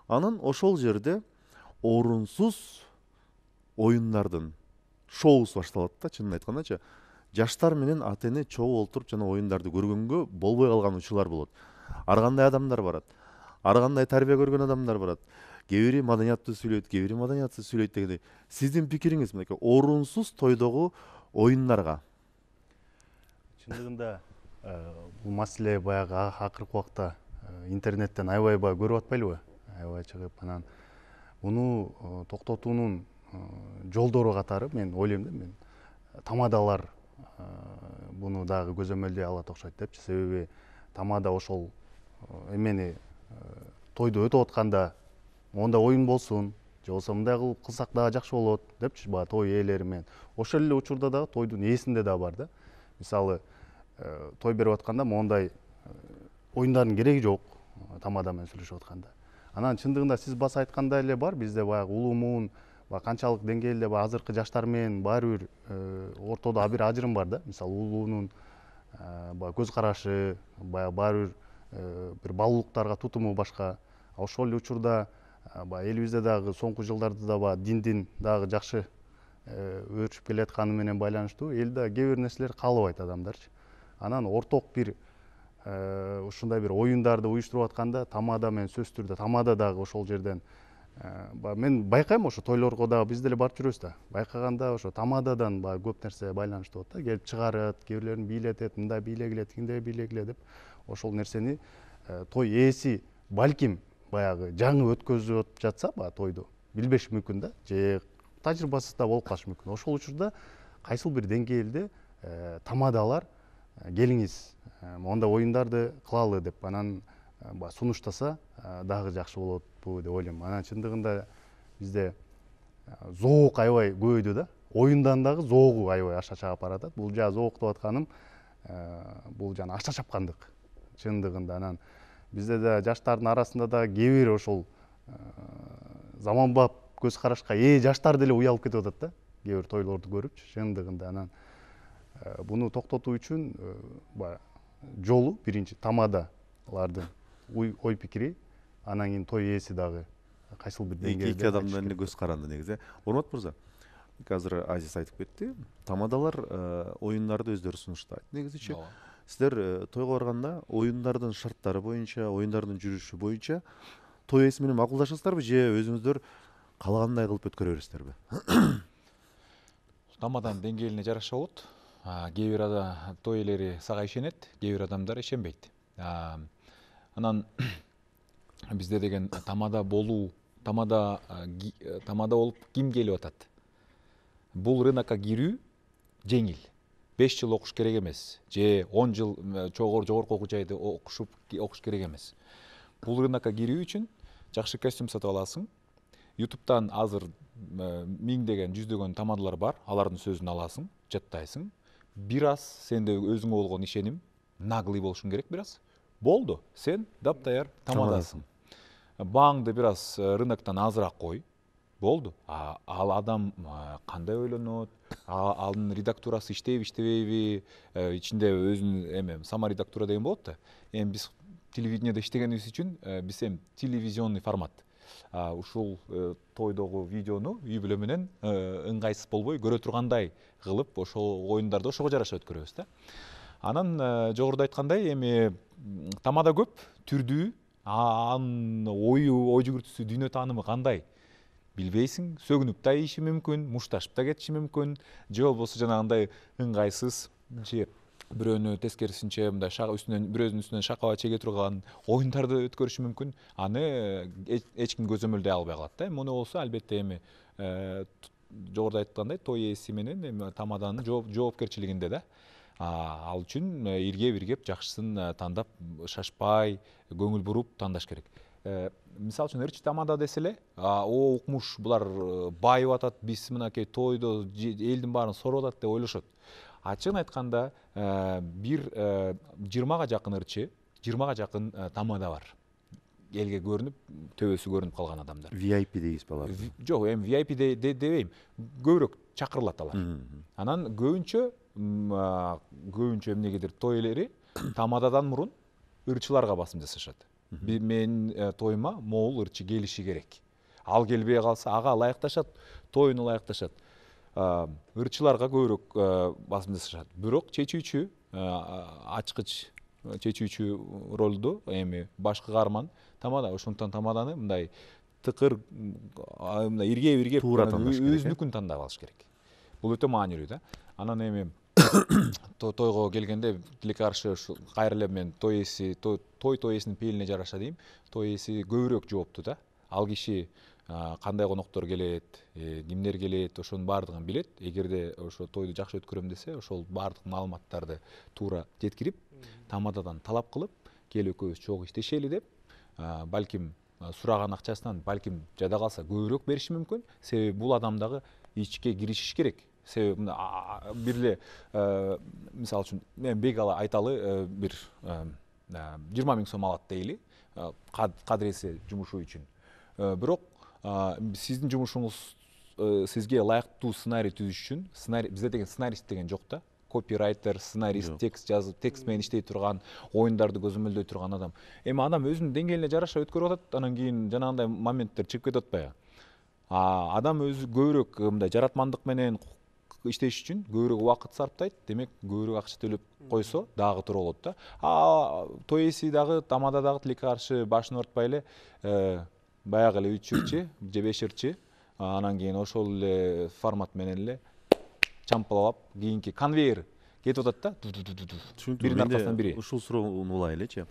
Анан ошол жерде орунсуз оюндардын шоусу башталат да, чынын айткандачы. Жаштар менен ата эне чогуу олтуруп жана оюндарды көргөнгө болбой калган учурлар болот. Ар кандай адамдар барат, ар кандай тарбия көргөн адамдар барат. Кээ бири маданияттуу сүйлөйт, кээ бири маданиятсыз сүйлөйт дегендей. Сиздин пикириңиз мынакей орунсуз тойдогу оюндарга? Чындыгында бул маселе баягы акыркы убакта интернеттен аябай көрүп атпайлыбы? Аябай чыгып, анан муну токтотуунун жолдору катары мен ойлойм да, мен тамадалар буну дагы көзөмөлдөй алат окшойт депчи. Себеби тамада ошол эмени тойду өтүп атканда монда оюн болсун, же болбосо мындай кылып кылсак дагы жакшы болот депчи, баягы той ээлери менен. Ошол эле учурда дагы тойдун ээсинде да бар да. Мисалы той берип атканда мондай оюндардын кереги жок, тамада менен сүйлөшүп атканда. Анан чындыгында сиз баса айткандай эле бар, бизде баягы улуу муун канчалык деңгээлде азыркы жаштар менен баары бир ортодо бир ажырым бар да. Мисалы улуунун көз карашы, баары бир балуулуктарга тутуму башка. Ошол эле учурда элибизде дагы соңку жылдарда да диндин дагы жакшы өрчүп келатканы менен байланыштуу эл да кээ бир нерселер каалабайт адамдарчы. Анан орток бир ушундай бир оюндарды уюштуруп атканда тамада менен сөзсүз түрдө тамада дагы ошол жерден мен байкайм, ошо тойлорго дагы биз деле барып жүрөбүз да. Байкаганда ошо тамададан көп нерсе байланыштуу болот да. Келип чыгарат, кээ бирлерин бийлетет, мындай бийлегиле, тигиндей бийлегиле деп. Ошол нерсени той ээси балким баягы жаңы өткөзүп жатса тойду билбеши мүмкүн да, же тажрыйбасыз да болуп калышы мүмкүн. Ошол учурда кайсыл бир деңгээлде тамадалар келиңиз мондай оюндарды кылалы деп анан сунуштаса дагы жакшы болотпу деп ойлойм. Анан чындыгында бизде зоок аябай көбөйдү да. Оюндан дагы зоогу аябай аша чыгып баратат. Бул зоок деп атканым бул аша чапкандык чындыгында. Анан бизде да жаштардын арасында да кээ бир ошол заманбап көз карашка жаштар деле уялып кетип атат да. Кээ бир тойлорду көрүпчү чындыгында. Анан буну токтотуу үчүн жолу биринчи тамадалардын ой пикири, анан кийин той ээси дагы кайсыл бир деңгээлде эки адамдан эле көз каранды негизи. Урмат мырза, азыр Азиз айтып кетти, тамадалар оюндарды өздөрү сунуштайт. Негизичи сиздер тойго барганда оюндардын шарттары боюнча, оюндардын жүрүшү боюнча той ээси менен макулдашасыздарбы же өзүңүздөр каалагандай кылып өткөрө бересиздерби? Тамаданын деңгээлине жараша болот. Кээ бир той ээлери сага ишенет, кээ бир адамдар ишенбейт. Анан бизде деген тамада болуу, тамада болуп ким келип атат? Бул рынокко кирүү жеңил. 5 жыл окуш керек эмес, же 10 жыл жогорку окуу жайды окуш керек эмес. Бул рынокко кирүү үчүн жакшы костюм сатып аласың. YouTube'дан азыр миңдеген, жүздөгөн тамадалар бар. Алардын сөзүн аласың, жаттайсың. Бир аз сенде өзүңө болгон ишеним, наглый болушуң керек бир аз. Болду, сен таптаяр тамадасың. Бааңды бир аз рыноктон азыраак кой. Болду. Ал адам кандай ойлонот? Анын редактурасы иштейби, иштебейби? Ичинде өзүнүн саморедактура деген болот да. Эми биз телевидениеде иштегенибиз үчүн биз телевизионный формат. Ушул тойдогу видеону үй бүлө менен ыңгайсыз болбой көрө тургандай кылып ошол оюндарды ошого жараша өткөрөбүз да. Анан жогоруда айткандай эми тамада көп, түрдүү, анын ой жүгүртүүсү, дүйнө таанымы кандай? Билбейсиң, сөгүнүп да ийиши мүмкүн, мушташып да кетиши мүмкүн, же болбосо жанагындай ыңгайсыз, же бирөөнү тескерисинче мындай бирөөнүн үстүнөн шакала чеге турган оюндарды өткөрүшү мүмкүн. Аны эч ким көзөмөлдөй албай калат да. Муну болсо албетте эми жогоруда айткандай той ээси менен эми тамаданын жоопкерчилигинде да. Ал үчүн иргеп жакшысын тандап, шашпай, көңүл буруп тандаш керек. Мисалы үчүн ырчы тамада десе эле, укмуш булар байып атат, биз мынакей тойдо элдин баарын сороп атат деп ойлошот. Ачыгын айтканда бир 20га жакын ырчы, 20га жакын тамада бар. Элге көрүнүп, төбөсү көрүнүп калган адамдар. VIP дейсизби алар? Жок, эми VIP дебейм. Көбүрөөк чакырылат алар. Анан көбүнчө эмнегедир той элери тамададан мурун ырчыларга басым жасашат. Менин тоюма могул ырчы келиши керек. Ал келбей калса, ага ылайыкташат, тоюну ылайыкташат. Ырчыларга көбүрөөк басым жасашат. Бирок чечүүчү, ачкыч чечүүчү ролду эми башкы каарман тамада, ошондуктан тамаданы мындай тыкыр, мындай иргеп өзүнүкүн тандап алыш керек. Бул өтө маанилүү да. Анан эми тойго келгенде тилекке каршы кайра эле мен той эсинин пелине жараша дейм, той эси көбүрөөк жоопту да. Ал киши кандай коноктор келет, кимдер келет, ошонун баардыгын билет. Эгерде ошо тойду жакшы өткөрөм десе, ошол баардык маалыматтарды туура жеткирип, тамададан талап кылып, кел экөөбүз чогуу иштешели деп, балким сураган акчасынан балким жада калса көбүрөөк бериши мүмкүн. Себеби бул адам дагы ичке киришиш керек. Себеби бир эле мисалы үчүн мен бек айталы бир 20 000 сом алат дейли, кадыресе жумушу үчүн. Бирок сиздин жумушуңуз сизге ылайыктуу сценарий түзүш үчүн, бизде деген сценарист деген жок да. Копирайтер, сценарист, текст жазып, текст менен иштей турган, оюндарды көзөмөлдөй турган адам. Эми адам өзүнүн деңгээлине жараша өткөрүп атат, анан кийин жанагындай моменттер чыгып кетип атпайбы? Адам өзү көбүрөөк мындай жаратмандык менен иштеш үчүн көбүрөөк убакыт сарптайт, демек көбүрөөк акча төлөп койсо дагы туура болот да. Той эси дагы, тамада дагы тилекке каршы башын ортпай эле баягы эле 3 ырчы же 5 ырчы, анан кийин ошол эле формат менен эле чампалап, кийинки конвейер кетип атат да. Биринин аркасынан бири. Ушул суроону улайлычы.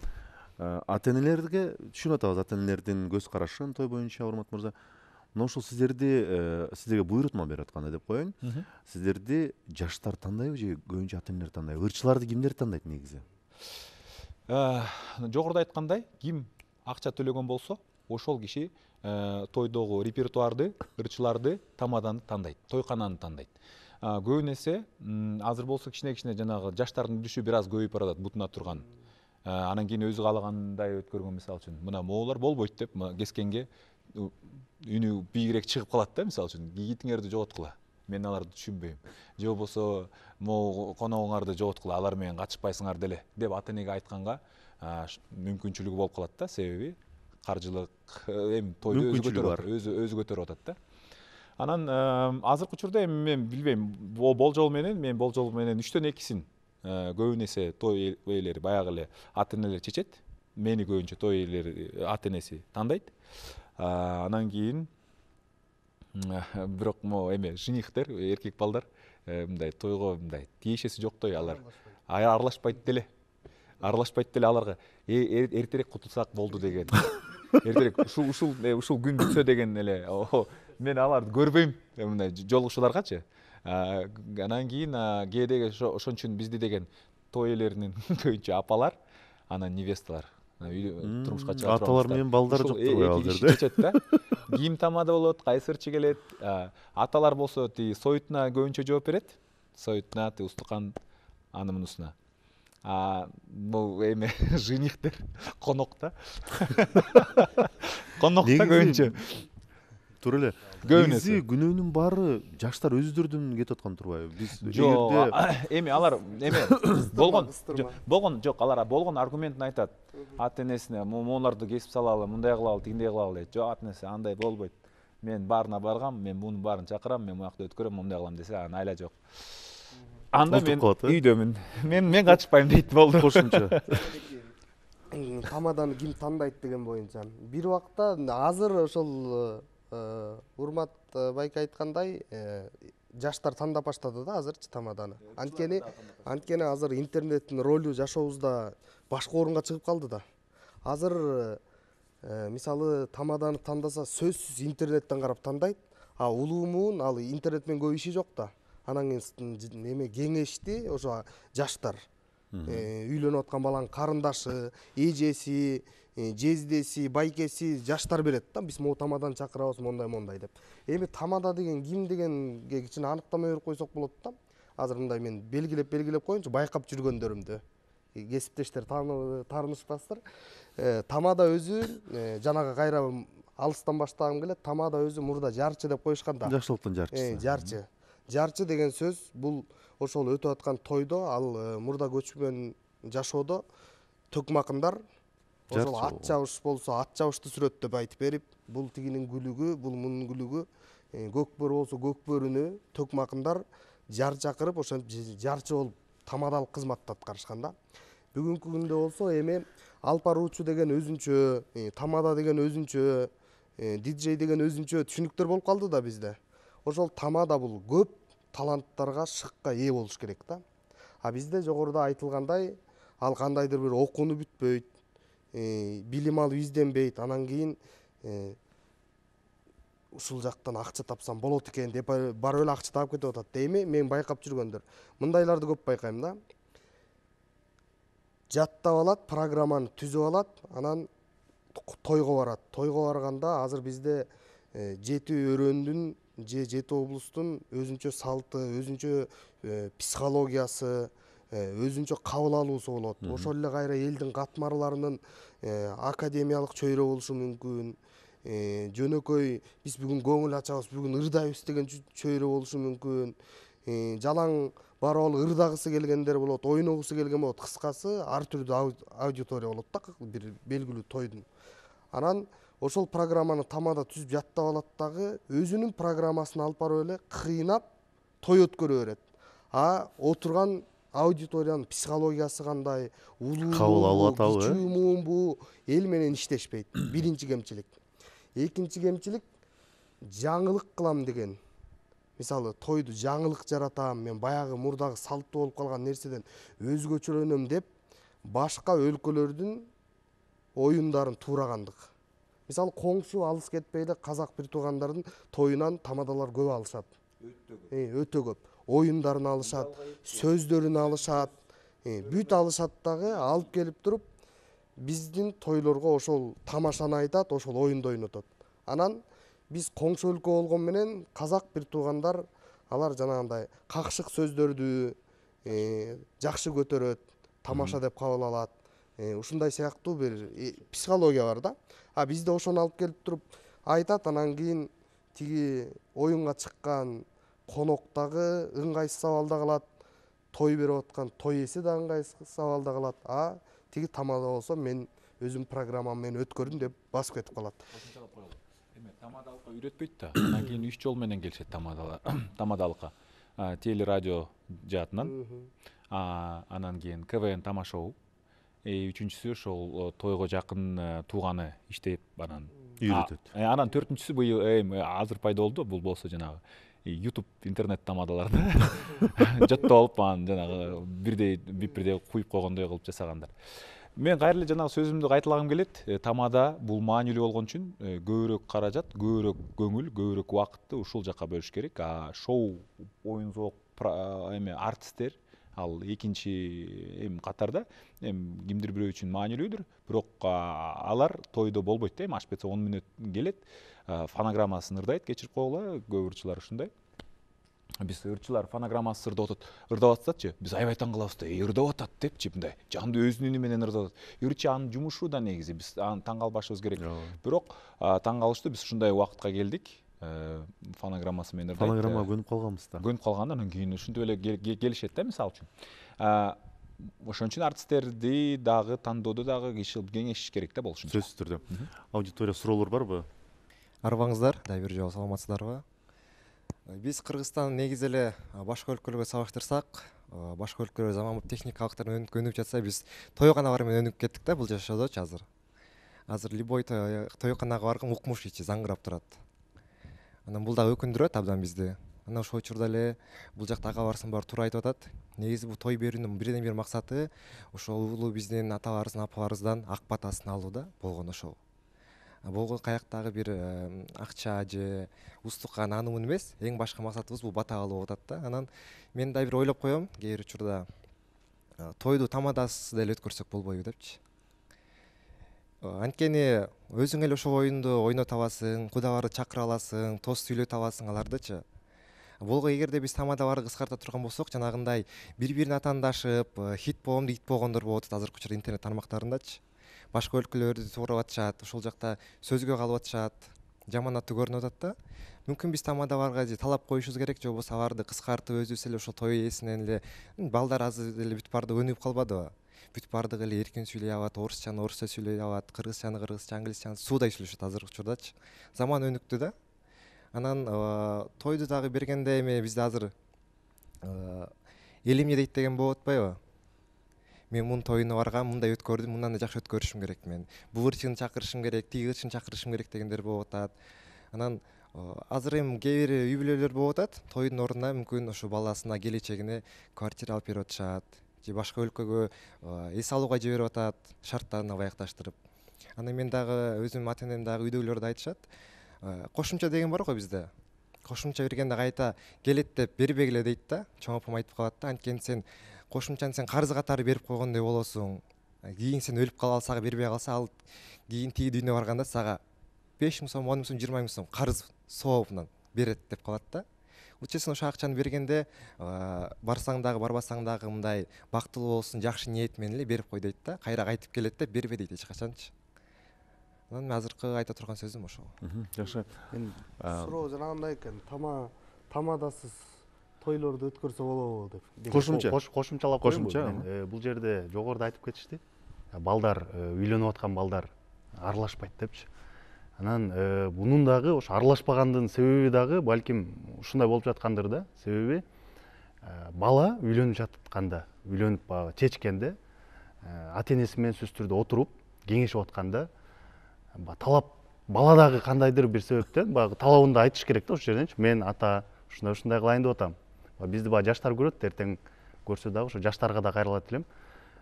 Ата-энелерге түшүнүп атабыз, ата-энелердин көз карашын той боюнча, урмат мырза. Мына ушул сиздерге буйрутма берип аткандай деп коеюн. Сиздерди жаштар тандайбы же көбүнчө ата-энелер тандайбы? Ырчыларды кимдер тандайт негизи? Жогоруда айткандай, ким акча төлөгөн болсо, ошол киши тойдогу репертуарды, ырчыларды, тамаданы тандайт, тойкананы тандайт. Көбүн эсе азыр болсо кичине жанагы жаштардын үлүшү бир аз көбөйүп баратат, бутуна турган. Анан кийин өзү каалагандай өткөргөн, мисалы үчүн мына моолор болбойт деп кескенге үнү бийигирээк чыгып калат да, мисалы үчүн кийитиңерди жоготкула, мен аларды түшүнбөйм, же болбосо могу коногуңарды жоготкула, алар менен катышпайсыңар деле деп ата-энеге айтканга мүмкүнчүлүгү болуп калат да. Себеби каржылык эми тойду өзү көтөрүп атат да. Анан азыркы учурда эми мен билбейм, болжол менен 3төн 2син көбүн эсе той ээлери баягы эле ата-энелер чечет. Мени көбүнчө той ээлери ата-энеси тандайт. Анан кийин бирок эме женихтер, эркек балдар мындай тойго мындай тиешеси жоктой, алар аралашпайт деле. Аларга эртерээк кутулсак болду деген. Эртерээк ушул күн бүтсө деген эле. Мен аларды көрбөйм, мындай жолугушууларгачы. Анан кийин кээде ошон үчүн бизди деген той ээлеринин көбүнчө апалар, анан невесталар турмушка чыга турган. Аталар менен балдар жок турбайбы ал жерде? Чечет да. Кийим тамада болот, кайсы ырчы келет. Аталар болсо соютуна көбүнчө жооп берет. Соютуна, устукан аны мунусуна. Бул эми женихтер конокто. Конокто көбүнчө. Туура эле. Негизи күнөөнүн баары жаштар өзүлөрүнөн кетип аткан турбайбы? Биз жок, эми алар болгон жок, алар болгон аргументин айтат. Ата-энесине моуларды кесип салалы, мындай кылалы, тигиндей кылалы дейт. Жок, ата-энеси андай болбойт. Мен баарына баргам, мен мунун баарын чакырам, мен муякта өткөрөм, мындай кылам десе, анан айла жок. Анда мен үйдөмүн. Мен качпайм дейт, болду. Кошумча. Тамаданы ким тандайт деген боюнча. Бир убакта азыр ошол Урмат байке айткандай, жаштар тандап баштады да азырчы тамаданы. Анткени азыр интернеттин ролу жашообузда башка орунга чыгып калды да. Азыр мисалы тамаданы тандаса сөзсүз интернеттен карап тандайт. А улуумун ал интернет менен көп иши жок да. Анан кийин неме кеңешти ошо жаштар. Үйлөнүп аткан баланын карындашы, эжеси, жездеси, байкеси жаштар берет да. Биз могу тамадан чакырабыз мондай деп. Эми тамада деген ким дегенге кичине аныктама берип койсок болот да. Азыр мындай мен белгилеп коеюнчу байкап жүргөндөрүмдү. Кесиптештер таарынышпастыр. Тамада өзү жанагы кайра алыстан баштагым келет. Тамада өзү мурда жарчы деп коюшкан да. Жакшылыктын жарчысы. Жарчы. Жарчы деген сөз бул ошол өтүп аткан тойдо ал мурда көчмөн жашоодо төкмакындар ошол ат жабыш болсо ат жабышты сүрөттөп айтып берип, бул тигинин күлүгү, бул мунун күлүгү, көкбөрү болсо көкбөрүнү төкмакындар жар чакырып ошентип жарчы болуп тамадалык кызматты аткарышкан да. Бүгүнкү күндө болсо эми алпа руучу деген өзүнчө, тамада деген өзүнчө, диджей деген өзүнчө түшүнүктөр болуп калды да бизде. Ошол тамада бул көп таланттарга, шыкка ээ болуш керек да. А бизде жогоруда айтылгандай, ал кандайдыр бир окууну бүтпөйт, билим алып изденбейт, анан кийин ушул жактан акча тапсам болот экен деп барып эле акча таап кетип атат. Эми мен байкап жүргөндөр мындайларды көп байкайм да. Жаттап алат, программаны түзүп алат, анан тойго барат. Тойго барганда азыр бизде 7 өрөөндүн же 7 облустун өзүнчө салты, өзүнчө психологиясы, өзүнчө кабыл алуусу болот. Ошол эле кайра элдин катмарларынын академиялык чөйрө болушу мүмкүн. Жөнөкөй биз бүгүн көңүл ачабыз, бүгүн ырдайбыз деген чөйрө болушу мүмкүн. Жалаң барып ырдагысы келгендер болот, ойногусу келген болот. Кыскасы ар түрдүү аудитория болот да бир белгилүү тойдун. Анан ошол программаны тамада түзүп жаттап алат дагы өзүнүн программасын алып барып эле кыйнап той өткөрө берет. А отурган аудиториянын психологиясы кандай, кабыл алып атабы, кичүү муунбу эл менен иштешпейт. Биринчи кемчилик. Экинчи кемчилик жаңылык кылам деген. Мисалы тойду жаңылык жаратам, мен баягы мурдагы салттуу болуп калган нерседен өзгөчөлөнөм деп башка өлкөлөрдүн оюндарын туурагандык. Мисалы коңшу алыс кетпей эле казак бир туугандардын тоюнан тамадалар көп алышат. Өтө көп. Оюндарын алышат, сөздөрүн алышат, бүт алышат дагы алып келип туруп биздин тойлорго ошол тамашаны айтат, ошол оюнду ойнотот. Анан биз коңшу өлкө болгон менен казак бир туугандар алар жанагындай какшык сөздөрдү жакшы көтөрөт, тамаша деп кабыл алат. Ушундай сыяктуу бир психология бар да. А бизде ошону алып келип туруп айтат, анан кийин тиги оюнга чыккан конок дагы ыңгайсыз абалда калат, той берип аткан той ээси да ыңгайсыз абалда калат. А тиги тамада болсо мен өзүм программам менен өткөрдүм деп басып кетип калат. Эми тамадалыкка үйрөтпөйт да. Анан кийин 3 жол менен келишет тамадалыкка. Теле радио жаатынан. Анан кийин КВН тамашоо. Үчүнчүсү ошол тойго жакын тууганы иштеп анан үйрөтөт. Анан төртүнчүсү быйыл азыр пайда болду. Бул болсо жанагы YouTube интернет тамадаларды жаттап алып анан жанагы бирдей куюп койгондой кылып жасагандар. Мен кайра эле жанагы сөзүмдү кайталагым келет. Тамада бул маанилүү болгон үчүн көбүрөөк каражат, көбүрөөк көңүл, көбүрөөк убакытты ушул жакка бөлүш керек. Шоу, оюн зоок, артисттер ал экинчи катарда. Кимдир бирөө үчүн маанилүүдүр, бирок алар тойдо болбойт да. Аш кетсе 10 мүнөт келет, фонограммасын ырдайт, кечирип койгула, көп ырчылар ушундай. Биз ырчылар фонограммасы ырдап атсачы, биз аябай таң калабыз да, ырдап атат депчи, мындай жандуу өзүнүн үнү менен ырдап атат. Ырчы анын жумушу да негизи, биз аны таң калбашыбыз керек. Бирок таң калыштуу, биз ушундай убакытка келдик. Фонограммасы менен ырдайт. Фонограмма көнүп калганбыз да. Көнүп калган, анан кийин ушинтип эле келишет да, мисалы үчүн. Ошон үчүн артисттерди дагы тандоодо дагы кеңешиш керек да болушун. Сөзсүз түрдө. Аудитория суроолор барбы? Арбаңыздар, да бир жолу саламатсыздарбы? Биз Кыргызстан негизи эле башка өлкөлөргө салыштырсак, башка өлкөлөр заманбап техникалыктар өнүгүп жатса, биз тойкана бар менен өнүгүп кеттик да бул жашоодочу азыр. Азыр любой тойканага барган укмуш ичи заңгырап турат. Анан бул дагы өкүндүрөт абдан бизди. Анан ошол учурда эле бул жакта ага барсын баары туура айтып атат. Негизи бул той берүүнүн бирден бир максаты ошол улуу биздин аталарыбыздын, апаларыбыздан ак батасын алуу да болгон ошол. бул каяктагы бир акча же устукка наанымын эмес, эң башкы максатыбыз бул бата кылуу болуп атат да. Анан мен да бир ойлоп коем, кээ бир учурда тойду тамадасыз деле өткөрсөк болбойбу депчи. Анткени өзүң эле ошол оюнду ойноп табасың, кудаларды чакыра аласың, тост сүйлөп табасың алардычы. Бул эгерде биз тамада бары кыскарта турган болсок, жанагындай бири-бирин атаандашып, хит болом дейт болгондор болуп атат азыркы учурда интернет тармактарындачы. Башка өлкөлөрдү туурап атышат, ошол жакта сөзгө калып атышат, жаман аты көрүнүп атат да. Мүмкүн биз тамада барга талап коюшубуз керек, же болбосо аларды кыскартып өзүбүз эле ошол той ээсинен эле балдар азыр эле бүт баардыгы өнүгүп калбадыбы? Бүт баардыгы эле эркин сүйлөй алат, орусчаны орусча сүйлөй алат, кыргызчаны кыргызча, англисчаны суудай сүйлөшөт азыркы учурдачы. Заман өнүктү да. Анан тойду дагы бергенде эми бизде азыр эл эмне дейт деген болуп атпайбы? Мен мунун тоюна баргам, мындай өткөрдүм, мындан да жакшы өткөрүшүм керек мен. Бул ырчыны чакырышым керек, тиги ырчыны чакырышым керек дегендер болуп атат. Анан азыр эми кээ бир үй бүлөлөр болуп атат, тойдун ордуна мүмкүн ошо баласына келечегине квартира алып берип атышат, же башка өлкөгө эс алууга жиберип атат, шарттарына баякташтырып. Анан мен дагы өзүм ата энем дагы үйдөгүлөр да айтышат. Кошумча деген бар го бизде. Кошумча бергенде кайта келет деп бербегиле дейт да. Чоң апам айтып калат да, анткени сен кошумчаны сен карыз катары берип койгондой болосуң. Кийин сен өлүп кала алсаң, бербей калса, ал кийин тиги дүйнөгө барганда сага 5 миң сом, 10 миң сом, 20 миң сом карыз сообунан берет деп калат да. Лучше сен ошо акчаны бергенде барсаң дагы, барбасаң дагы мындай бактылуу болсун, жакшы ниет менен эле берип кой дейт да. Кайра кайтып келет деп бербе дейт эч качанчы. Анан азыркы айта турган сөзүм ошол. Жакшы. Суроо жанагындай экен, тамадасыз тойлорду өткөрсө болобу деп. Кошумча. Кошумчалап коеюнбу. Бул жерде жогоруда айтып кетишти. Балдар, үйлөнүп аткан балдар аралашпайт депчи. Анан бунун дагы ошо аралашпагандын себеби дагы балким ушундай болуп жаткандыр да. Себеби бала үйлөнүп жатканда, үйлөнүп баягы чечкенде ата энеси менен сөзсүз түрдө отуруп кеңешип атканда талап бала дагы кандайдыр бир себептен баягы талабын да айтыш керек да ошол жерденчи. Мен ата ушундай кылайын деп атам. Бизди баягы жаштар көрөт, эртең көрсө дагы ошо жаштарга да кайрылат элем.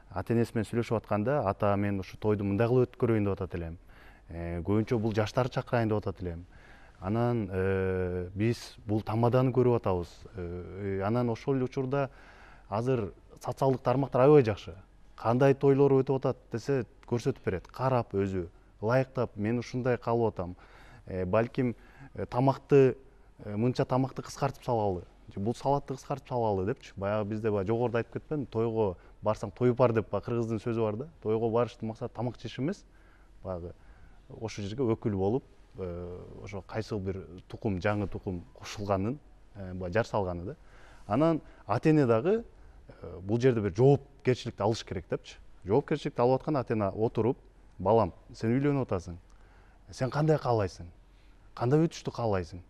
Ата энеси менен сүйлөшүп атканда, ата мен ушу тойду мындай кылып өткөрөйүн деп атат элем. Көбүнчө бул жаштарды чакырайын деп атат элем. Анан биз бул тамаданы көрүп атабыз. Анан ошол учурда азыр социалдык тармактар аябай жакшы. Кандай тойлор өтүп атат десе көрсөтүп берет. Карап өзү ылайыктап, мен ушундай калып атам. Балким тамакты мынча тамакты кыскартып салалы. Бул салатты кыскартып салалы депчи. Баягы бизде жогоруда айтып кетпедимби? Тойго барсаң тоюп бар деп кыргыздын сөзү бар да. Тойго барыштын максаты тамак жеш эмес. Баягы ошол жерге өкүл болуп, ошо кайсы бир тукум, жаңы тукум кошулганын, жар салганы да. Анан ата эне дагы бул жерде бир жоопкерчиликти алыш керек депчи. Жоопкерчиликти алып аткан ата эне отуруп, балам, сен үйлөнүп атасың. Сен кандай каалайсың? Кандай өтүштү каалайсың?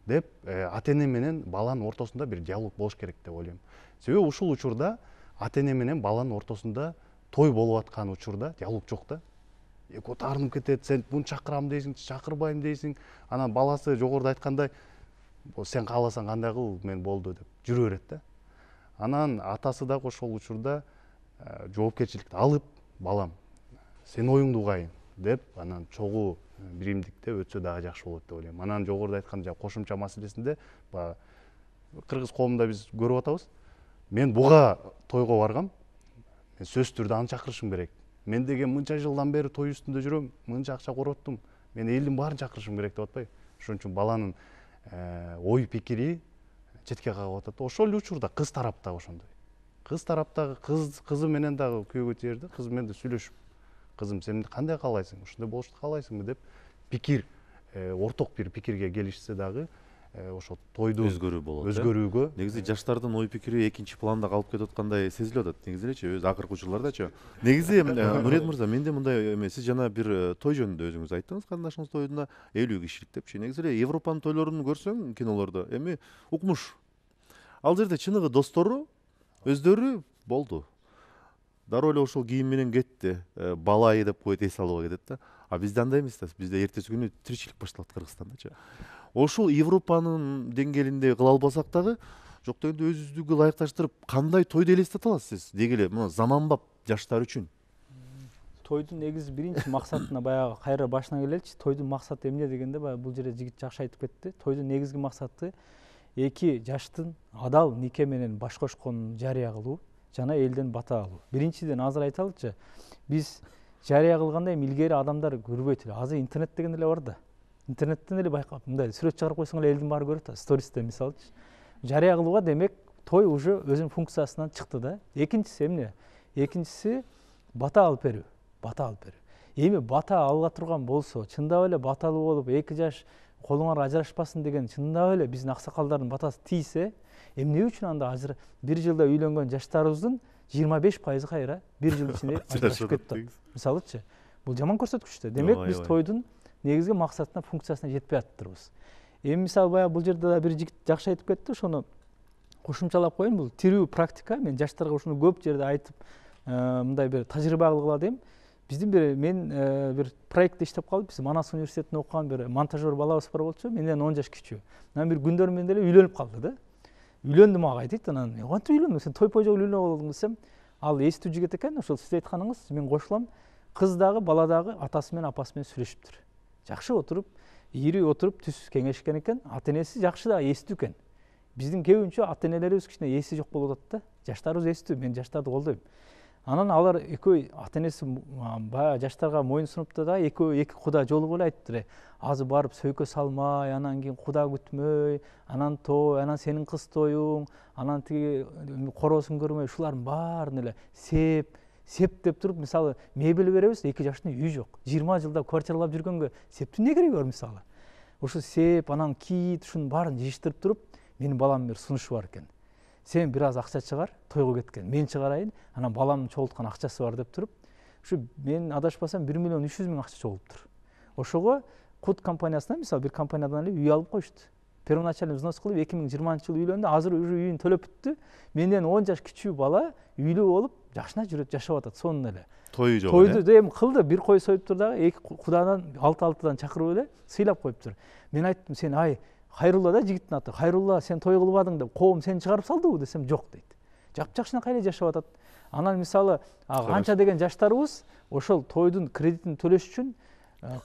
Деп ата эне менен баланын ортосунда бир диалог болуш керек деп ойлойм. Себеби ушул учурда ата эне менен баланын ортосунда той болуп аткан учурда диалог жок да. Эки таарынып кетет, сен буну чакырам дейсиң, чакырбайм дейсиң. Анан баласы жогоруда айткандай, сен кааласаң кандай кыл, мен болду деп жүрө берет да. Анан атасы дагы ошол учурда жоопкерчиликти алып, балам, сен оюңду угайын деп, анан чогуу биримдикте өтсө дагы жакшы болот деп ойлойм. Анан жогоруда айткан кошумча маселесинде кыргыз коомунда биз көрүп атабыз. Мен буга тойго баргам, мен сөзсүз түрдө аны чакырышым керек. Мен деген мынча жылдан бери той үстүндө жүрөм, мынча акча короттум. Мен элдин баарын чакырышым керек деп атпайбы? Ошон үчүн баланын ой пикири четке кагып атат. Ошол эле учурда кыз тарап дагы ошондой. Кыз тараптагы кызы менен дагы күйөөгө тиерди. Кызы менен да сүйлөшүп, кызым, сен кандай каалайсың? Ушундай болушту каалайсыңбы деп пикир, орток бир пикирге келишсе дагы ошо тойду өзгөрүү болот. Өзгөрүүгө. Негизи жаштардын ой пикири экинчи планда калып кетип аткандай сезилип атат. Негизи элечи өз акыркы учурлардачы. Негизи Нурет мырза, менде мындай эме, сиз жана бир той жөнүндө өзүңүз айттыңыз, кандашыңыз тоюнда 50 кишилик депчи. Негизи эле Европанын тойлорун көрсөң кинолордо, эми укмуш. Ал жерде чыныгы достору өздөрү болду. Дароо эле ошол кийим менен кетти. Балайы деп коет, эс алууга кетет да. А бизде андай эмес да. Бизде эртеси күнү тиричилик башталат Кыргызстандачы. Ошол Европанын деңгээлинде кыла албасак дагы, жок дегенде өзүбүздүгү ылайыкташтырып, кандай тойду элестете аласыз сиз? Деги эле мына заманбап жаштар үчүн. тойдун негизи биринчи максатына баягы кайра башына келеличи. Тойдун максаты эмне дегенде, баягы бул жерде жигит жакшы айтып кетти. Тойдун негизги максаты эки жаштын адал нике менен баш кошконун жарыя кылуу жана элден бата алуу. Биринчиден азыр айталычы, биз жарыя кылганда эми илгери адамдар көрбөйт эле. Азыр интернет деген эле бар да. Интернеттен эле байкап, мындай сүрөт чыгарып койсоң эле элдин баары көрөт да, стористе мисалычы. Жарыя кылууга демек той уже өзүнүн функциясынан чыкты да. Экинчиси эмне? Экинчиси бата алып берүү. Бата алып берүү. Эми бата алга турган болсо, чындап эле баталуу болуп, эки жаш колуңар ажырашпасын деген чындап эле биздин аксакалдардын батасы тийсе, эмне үчүн анда азыр бир жылда үйлөнгөн жаштарыбыздын 25% кайра бир жыл ичинде ажырашып кетти. Мисалычы, бул жаман көрсөткүч да. Демек биз тойдун негизги максатына, функциясына жетпей атыптырбыз. Эми мисалы баягы бул жерде да бир жигит жакшы айтып кетти, ошону кошумчалап коеюн. Бул тирүү практика. Мен жаштарга ушуну көп жерде айтып, мындай бир тажрыйба кылгыла дейм. Биздин мен бир проектте иштеп калып, биз Манас университетинде окуган бир монтажер балабыз бар болчу, менден 10 жаш кичүү. Анан бир күндөр менен эле үйлөнүп калды да. Үйлөндү мага айтты, анан кантип үйлөндүң? Сен той-пой жок үйлөнүп алдың десем, ал эстүү жигит экен, ошол сиз айтканыңыз, мен кошулам. Кыз дагы, бала дагы атасы менен апасы менен сүйлөшүптүр. Жакшы отуруп, ири отуруп түз кеңешкен экен. Ата-энеси жакшы да эстүү экен. Биздин көбүнчө ата-энелерибиз кичине эси жок болуп атат да. Жаштарыбыз эстүү, мен жаштарды колдойм. Анан алар экөө ата-энеси баягы жаштарга моюн сунупту да, эки куда жолугуп эле айттыр. Азыр барып сөйкө салмай, анан кийин куда күтмөй, анан той, анан сенин кыз тоюң, анан тиги коросун көрмөй, ушулардын баарын эле септеп туруп, мисалы, мебель беребиз, эки жаштын үйү жок. 20 жылда квартиралап жүргөнгө септин эмне кереги бар мисалы? Ошо сеп, анан кийит, ушунун баарын жыйыштырып туруп, менин баламдын бир сунушу бар экен. Сен бир аз акча чыгар, тойго кеткен. Мен чыгарайын, анан баламдын чогулткан акчасы бар деп туруп, ушу мен адашпасам 1 миллион 300 миң акча чогулуптур. Ошого Кут компаниясынан, мисалы, бир компаниядан эле үй алып коюшту. Первоначальный взнос кылып 2020-жылы үйлөндү. Азыр уже үйүн төлөп бүттү. Менден 10 жаш кичүү бала үйлүү болуп, жакшына жүрөт, жашап атат сонун эле. Тойу жок. Тойду эми кылды, бир кой союптур дагы, эки кудадан 6-6дан чакырып эле сыйлап коюптур. Мен айттым, сен Хайрулла да жигиттин аты. Хайрулла, сен той кылбадың деп, коом сени чыгарып салдыбы десем, жок дейт. Жапжакшына кайра жашап атат. Анан мисалы, канча деген жаштарыбыз ошол тойдун кредитин төлөш үчүн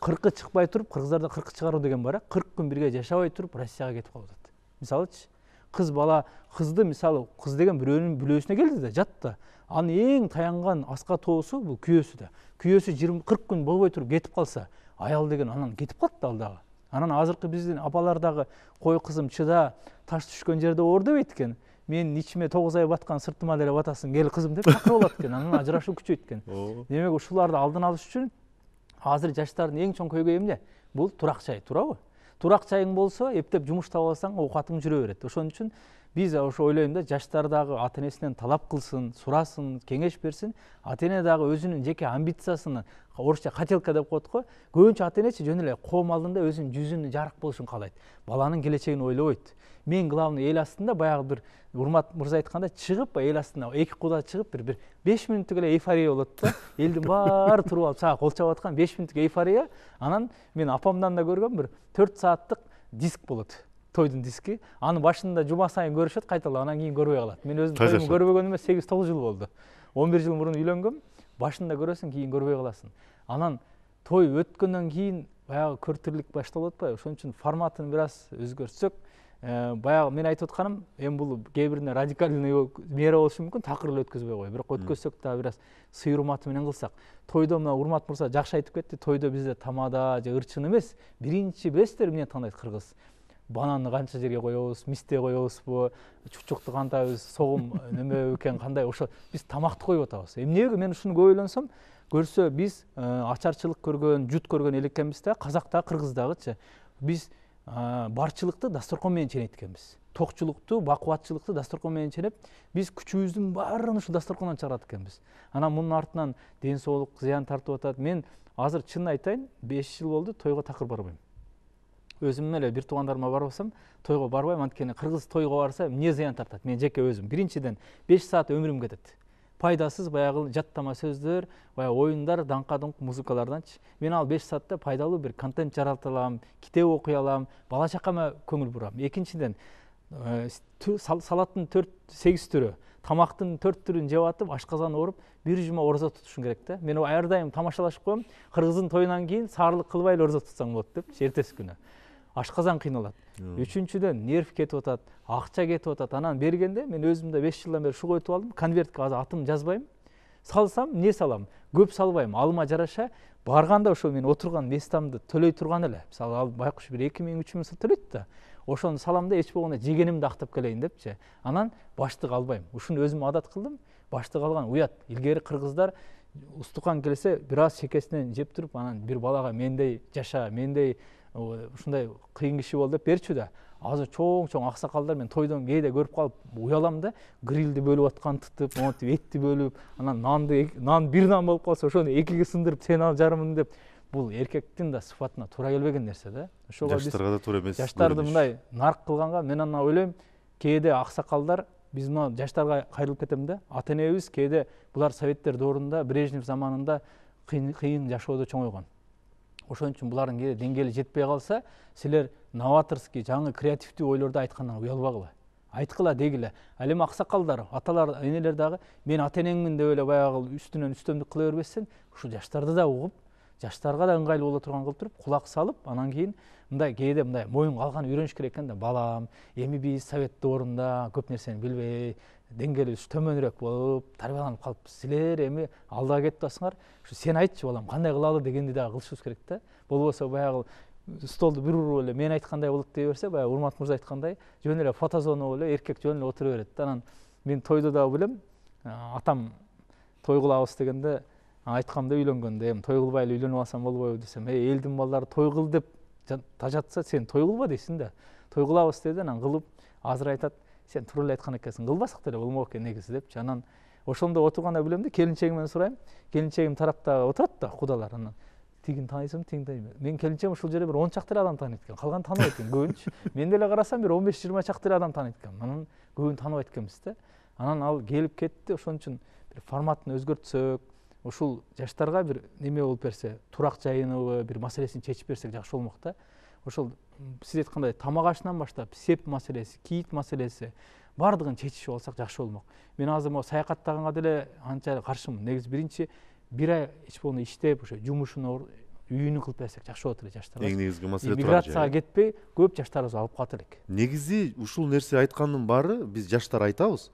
40 чыкпай туруп, кыргыздарда 40 чыгаруу деген бар, 40 күн бирге жашабай туруп Россияга кетип калып атат. Мисалычы, кыз бала, кызды мисалы, кыз деген бирөөнүн бүлөөсүнө келди да, жатты. Анын эң таянган аска тоосу бул күйөөсү да. Күйөөсү 20-40 күн болбой туруп кетип калса, аял деген анан кетип калат да ал дагы. Анан азыркы биздин апалар дагы, кой кызым чыда, таш түшкөн жерде оор дебейт экен. Мен ичиме 9 ай баткан сыртыма деле батасың, кел кызым деп чакырып алат экен. Анан ажырашуу күчөйт экен. Демек ушуларды алдын алыш үчүн азыр жаштардын эң чоң көйгөйү эмне? Бул турак жай, туурабы? Турак жайың болсо, эптеп жумуш таап алсаң, оокатың жүрө берет. Ошон үчүн биз ошо ойлойм да, жаштар дагы ата-энесинен талап кылсын, сурасын, кеңеш берсин. Ата-эне дагы өзүнүн жеке амбициясын, орусча хотелка деп коет го. Көбүнчө ата-энечи жөн эле коом алдында өзүнүн жүзүнүн жарык болушун каалайт. Баланын келечегин ойлобойт. Мен главный эл астында баягы бир Урмат мырза айткандай чыгып, эл астында эки куда чыгып бир 5 мүнөттүк эле эйфория болот да. Элдин баары туруп алып сага кол чабып аткан 5 мүнөттүк эйфория. Анан мен апамдан да көргөм, бир 4 сааттык диск болот. Тойдун диски. Анын башында жума сайын көрүшөт, кайталап, анан кийин көрбөй калат. Мен өзүм тойдун көрбөгөнүмө 8-9 жыл болду. 11 жыл мурун үйлөнгөм. Башында көрөсүң, кийин көрбөй каласың. Анан той өткөндөн кийин баягы көртүрлүк башталып атпайбы? Ошон үчүн форматын бир аз өзгөртсөк, баягы мен айтып атканым, эми бул кээ бирине радикальный мера болушу мүмкүн, такыр эле өткөзбөй кой. Бирок өткөзсөк да бир аз сый урматы менен кылсак. Тойдо мына Урмат мырза жакшы айтып кетти. Тойдо бизде тамада же ырчын эмес, биринчи билесиздер эмне тандайт кыргыз? Бананы канча жерге коебуз, мисте коебузбу, чучукту кантайбыз, согум неме экен кандай, ошо биз тамакты коюп атабыз. Эмнеге мен ушуну көп ойлонсом, көрсө биз ачарчылык көргөн, жут көргөн эл экенбиз да, казакта, кыргыздагычы. Биз барчылыкты дасторкон менен ченейт экенбиз. Токчулукту, бакубатчылыкты дасторкон менен ченеп, биз күчүбүздүн баарын ушул дасторкондон чыгарат экенбиз. Анан мунун артынан ден соолук зыян тартып атат. Мен азыр чын айтайын, 5 жыл болду тойго такыр барбайм. Өзүм эле бир туугандарыма барбасам, тойго барбайм, анткени кыргыз тойго барса эмне зыян тартат? Мен жеке өзүм биринчиден 5 саат өмүрүм кетет. Пайдасыз баягы жаттама сөздөр, баягы оюндар, даңка-дуңк музыкаларданчы. Мен ал 5 саатта пайдалуу бир контент жарата алам, китеп окуй алам, бала чакама көңүл бурам. Экинчиден, салаттын 4-8 түрү, тамактын 4 түрүн жеп атып, ашказан ооруп, бир жума ораза тутушуң керек да. Мен ар дайым тамашалашып коем, кыргыздын тоюнан кийин саарлык кылбай эле ораза тутсаң болот депчи, эртеси күнү. Ашказан кыйналат. Үчүнчүдөн нерв кетип атат, акча кетип атат. Анан бергенде мен өзүмдө 5 жылдан бери шуга өтүп алдым. Конвертке азыр атым жазбайм. Салсам, не салам? Көп салбайм. Алыма жараша барганда ошо мен отурган местамды төлөй турган эле. Мисалы ал байкуш бир 2000-3000 сом төлөйт да. Ошону салам да эч болгондо жегенимди актап келейин депчи. Анан баштык албайм. Ушуну өзүм адат кылдым. Баштык алган уят. Илгери кыргыздар устукан келсе бир аз чекесинен жеп туруп, анан бир балага мендей жаша, мендей ушундай кыйын киши бол деп берчү да. Азыр чоң аксакалдар мен тойдон кээде көрүп калып уялам да, грилди бөлүп аткан тытып, монтип этти бөлүп, анан нан бир нан болуп калса ошону экиге сындырып сен ал жарымын деп. Бул эркектин да сыфатына туура келбеген нерсе да. Ошого жаштарга да туура эмес. Жаштарды мындай нарк кылганга мен анан ойлойм, кээде аксакалдар биз мына жаштарга кайрылып кетем да. Ата-энебиз кээде булар советтер доорунда, Брежнев заманында кыйын жашоодо чоңойгон. Ошон үчүн булардын кээде деңгээли жетпей калса, силер новаторский, жаңы креативдүү ойлорду айткандан уялбагыла. Айткыла дегиле. Ал эми аксакалдар, аталар, энелер дагы мен ата-энеңмин деп эле баягы үстүнөн үстөмдүк кыла бербестен, ушу жаштарды да угуп, жаштарга да ыңгайлуу боло турган кылып туруп, кулак салып, анан кийин мындай кээде мындай моюнга алган үйрөнүш керек экен да. Балам, эми биз совет доорунда көп нерсени билбей, деңгээлибиз төмөнүрөөк болуп, тарбияланып калыппыз. Силер эми алда кетип атасыңар. Ушу сен айтчы балам, кандай кылалы дегенди дагы кылышыбыз керек да. Болбосо баягы столду бир уруп эле мен айткандай болот дей берсе, баягы Урмат мырза айткандай, жөн эле фотозона болуп эле эркек жөн эле отура берет да. Анан мен тойдо да билем, атам той кылабыз дегенде айткам да үйлөнгөндө, эми той кылбай эле үйлөнүп алсам болбойбу десем, элдин балдары той кыл деп тажатса, сен той кылба дейсиң да. Той кылабыз деди, анан кылып, азыр айтат, сен туура эле айткан экенсиң, кылбасак деле болмок экен негизи депчи. Анан ошондо отурганда билем да, келинчегимден сурайм. Келинчегим тарапта отурат да, кудалар. Анан тигин таанысың, тигин таанысың. Мен келинчегим ушул жерде бир 10 чакты эле адам тааныйт экен. Калган тааныбайт экен көбүнчө. Мен деле карасам бир 15-20 чакты эле адам тааныйт экен. Анан көбүн тааныбайт экенбиз да. Анан ал келип кетти, ошон үчүн бир форматын өзгөртсөк, ушул жаштарга бир неме болуп берсе, турак жайыныбы, бир маселесин чечип берсек жакшы болмок да. Ошол сиз айткандай тамак ашынан баштап, сеп маселеси, кийит маселеси бардыгын чечишип алсак жакшы болмок. Мен азыр могу саякаттаганга деле анча каршымын. Негизи биринчи бир ай эч болгондо иштеп, ошо жумушун үйүнүн кылып берсек жакшы болот эле жаштарга. Эң негизги маселе турак жай. Миграцияга кетпей, көп жаштарыбыз алып калат элек. Негизи ушул нерсе айткандын баары биз жаштар айтабыз,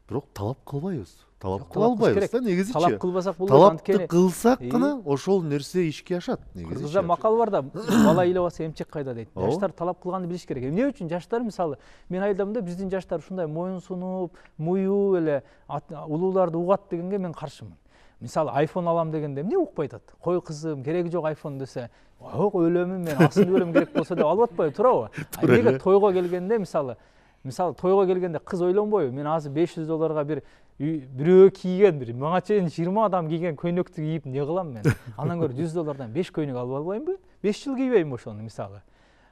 бирок талап кылбайбыз. Талап кыла албайбыз да негизичи. Талап кылбасак болот. Талапты кылсак гана ошол нерсе ишке ашат негизи. Кыргызда макал бар да, бала ыйлабаса эмчек кайда дейт. Жаштар талап кылганды билиш керек. Эмне үчүн жаштар, мисалы, мен айдам да, биздин жаштар ушундай моюнсунуп, муюу эле улууларды угат дегенге мен каршымын. Мисалы, iPhone алам дегенде эмне укпай атат? Кой кызым, кереги жок iPhone десе, ок өлөмүн мен, асылып өлөм керек болсо деп алып атпайбы, туурабы? Эмнеге тойго келгенде, мисалы тойго келгенде кыз ойлонбойбу? Мен азыр $500 бир бирөө кийген, бир мага чейин 20 адам кийген көйнөктү кийип не кылам мен? Андан көрө $100 5 көйнөк алып албаймынбы? 5 жыл кийбеймби ошону мисалы?